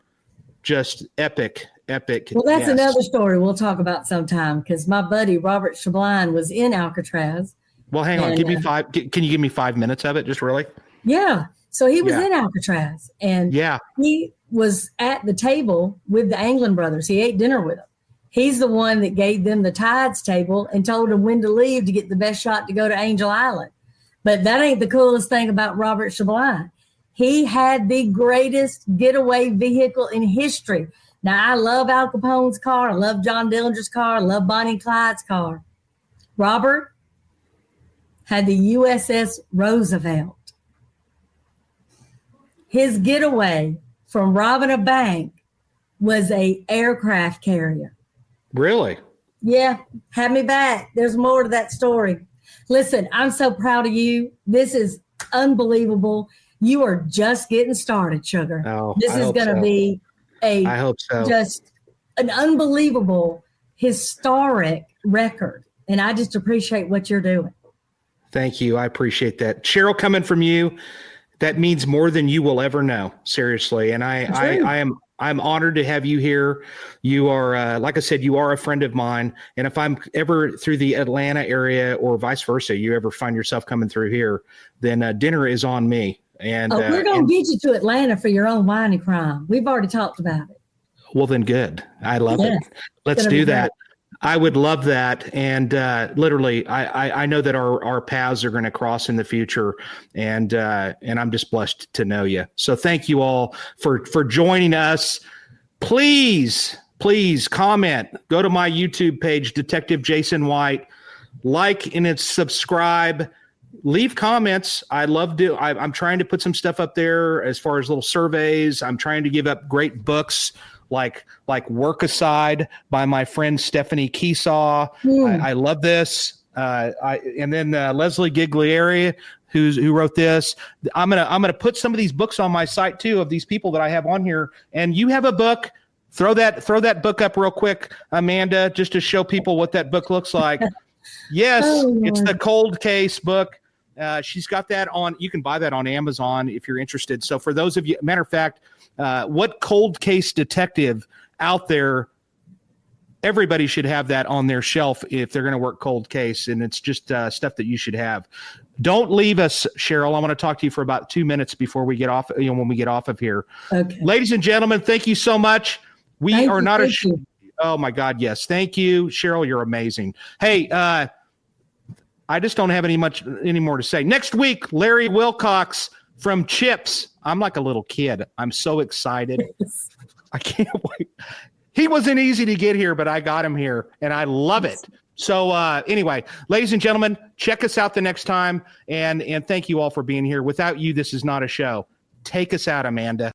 just epic. Well, that's another story we'll talk about sometime, because my buddy Robert Shabline was in Alcatraz. Well, hang on. Give me 5. Can you give me 5 minutes of it, just really? Yeah. So he was in Alcatraz, and he was at the table with the Anglin brothers. He ate dinner with them. He's the one that gave them the tides table and told them when to leave to get the best shot to go to Angel Island. But that ain't the coolest thing about Robert Shabline. He had the greatest getaway vehicle in history. Now, I love Al Capone's car. I love John Dillinger's car. I love Bonnie and Clyde's car. Robert had the USS Roosevelt. His getaway from robbing a bank was a aircraft carrier. Really? Yeah. Have me back. There's more to that story. Listen, I'm so proud of you. This is unbelievable. You are just getting started, sugar. Oh, this is going to be I hope so. Just an unbelievable, historic record. And I just appreciate what you're doing. Thank you. I appreciate that. Sheryl, coming from you, that means more than you will ever know. Seriously. And I'm honored to have you here. You are, like I said, you are a friend of mine. And if I'm ever through the Atlanta area or vice versa, you ever find yourself coming through here, then dinner is on me. And we're going to get you to Atlanta for your own wine and crime. We've already talked about it. Well, then good. I love it. Let's do that. I would love that. And literally, I know that our paths are going to cross in the future. And I'm just blessed to know you. So thank you all for joining us. Please comment. Go to my YouTube page, Detective Jason White. Like and subscribe. Leave comments. I'm trying to put some stuff up there as far as little surveys. I'm trying to give up great books like Work Aside by my friend Stephanie Keesaw. I love this. And then Leslie Giglieri, who wrote this. I'm gonna put some of these books on my site too, of these people that I have on here. And you have a book. Throw that book up real quick, Amanda, just to show people what that book looks like. Yes, it's the Cold Case book. She's got that on. You can buy that on Amazon if you're interested. So for those of you, matter of fact, what cold case detective out there, everybody should have that on their shelf if they're going to work cold case. And it's just stuff that you should have. Don't leave us, Sheryl. I want to talk to you for about 2 minutes before we get off, when we get off of here. Okay. Ladies and gentlemen, thank you so much. Oh my God. Yes. Thank you, Sheryl. You're amazing. Hey, I just don't have any more to say. Next week, Larry Wilcox from Chips. I'm like a little kid. I'm so excited. I can't wait. He wasn't easy to get here, but I got him here, and I love it. So anyway, ladies and gentlemen, check us out the next time, and thank you all for being here. Without you, this is not a show. Take us out, Amanda.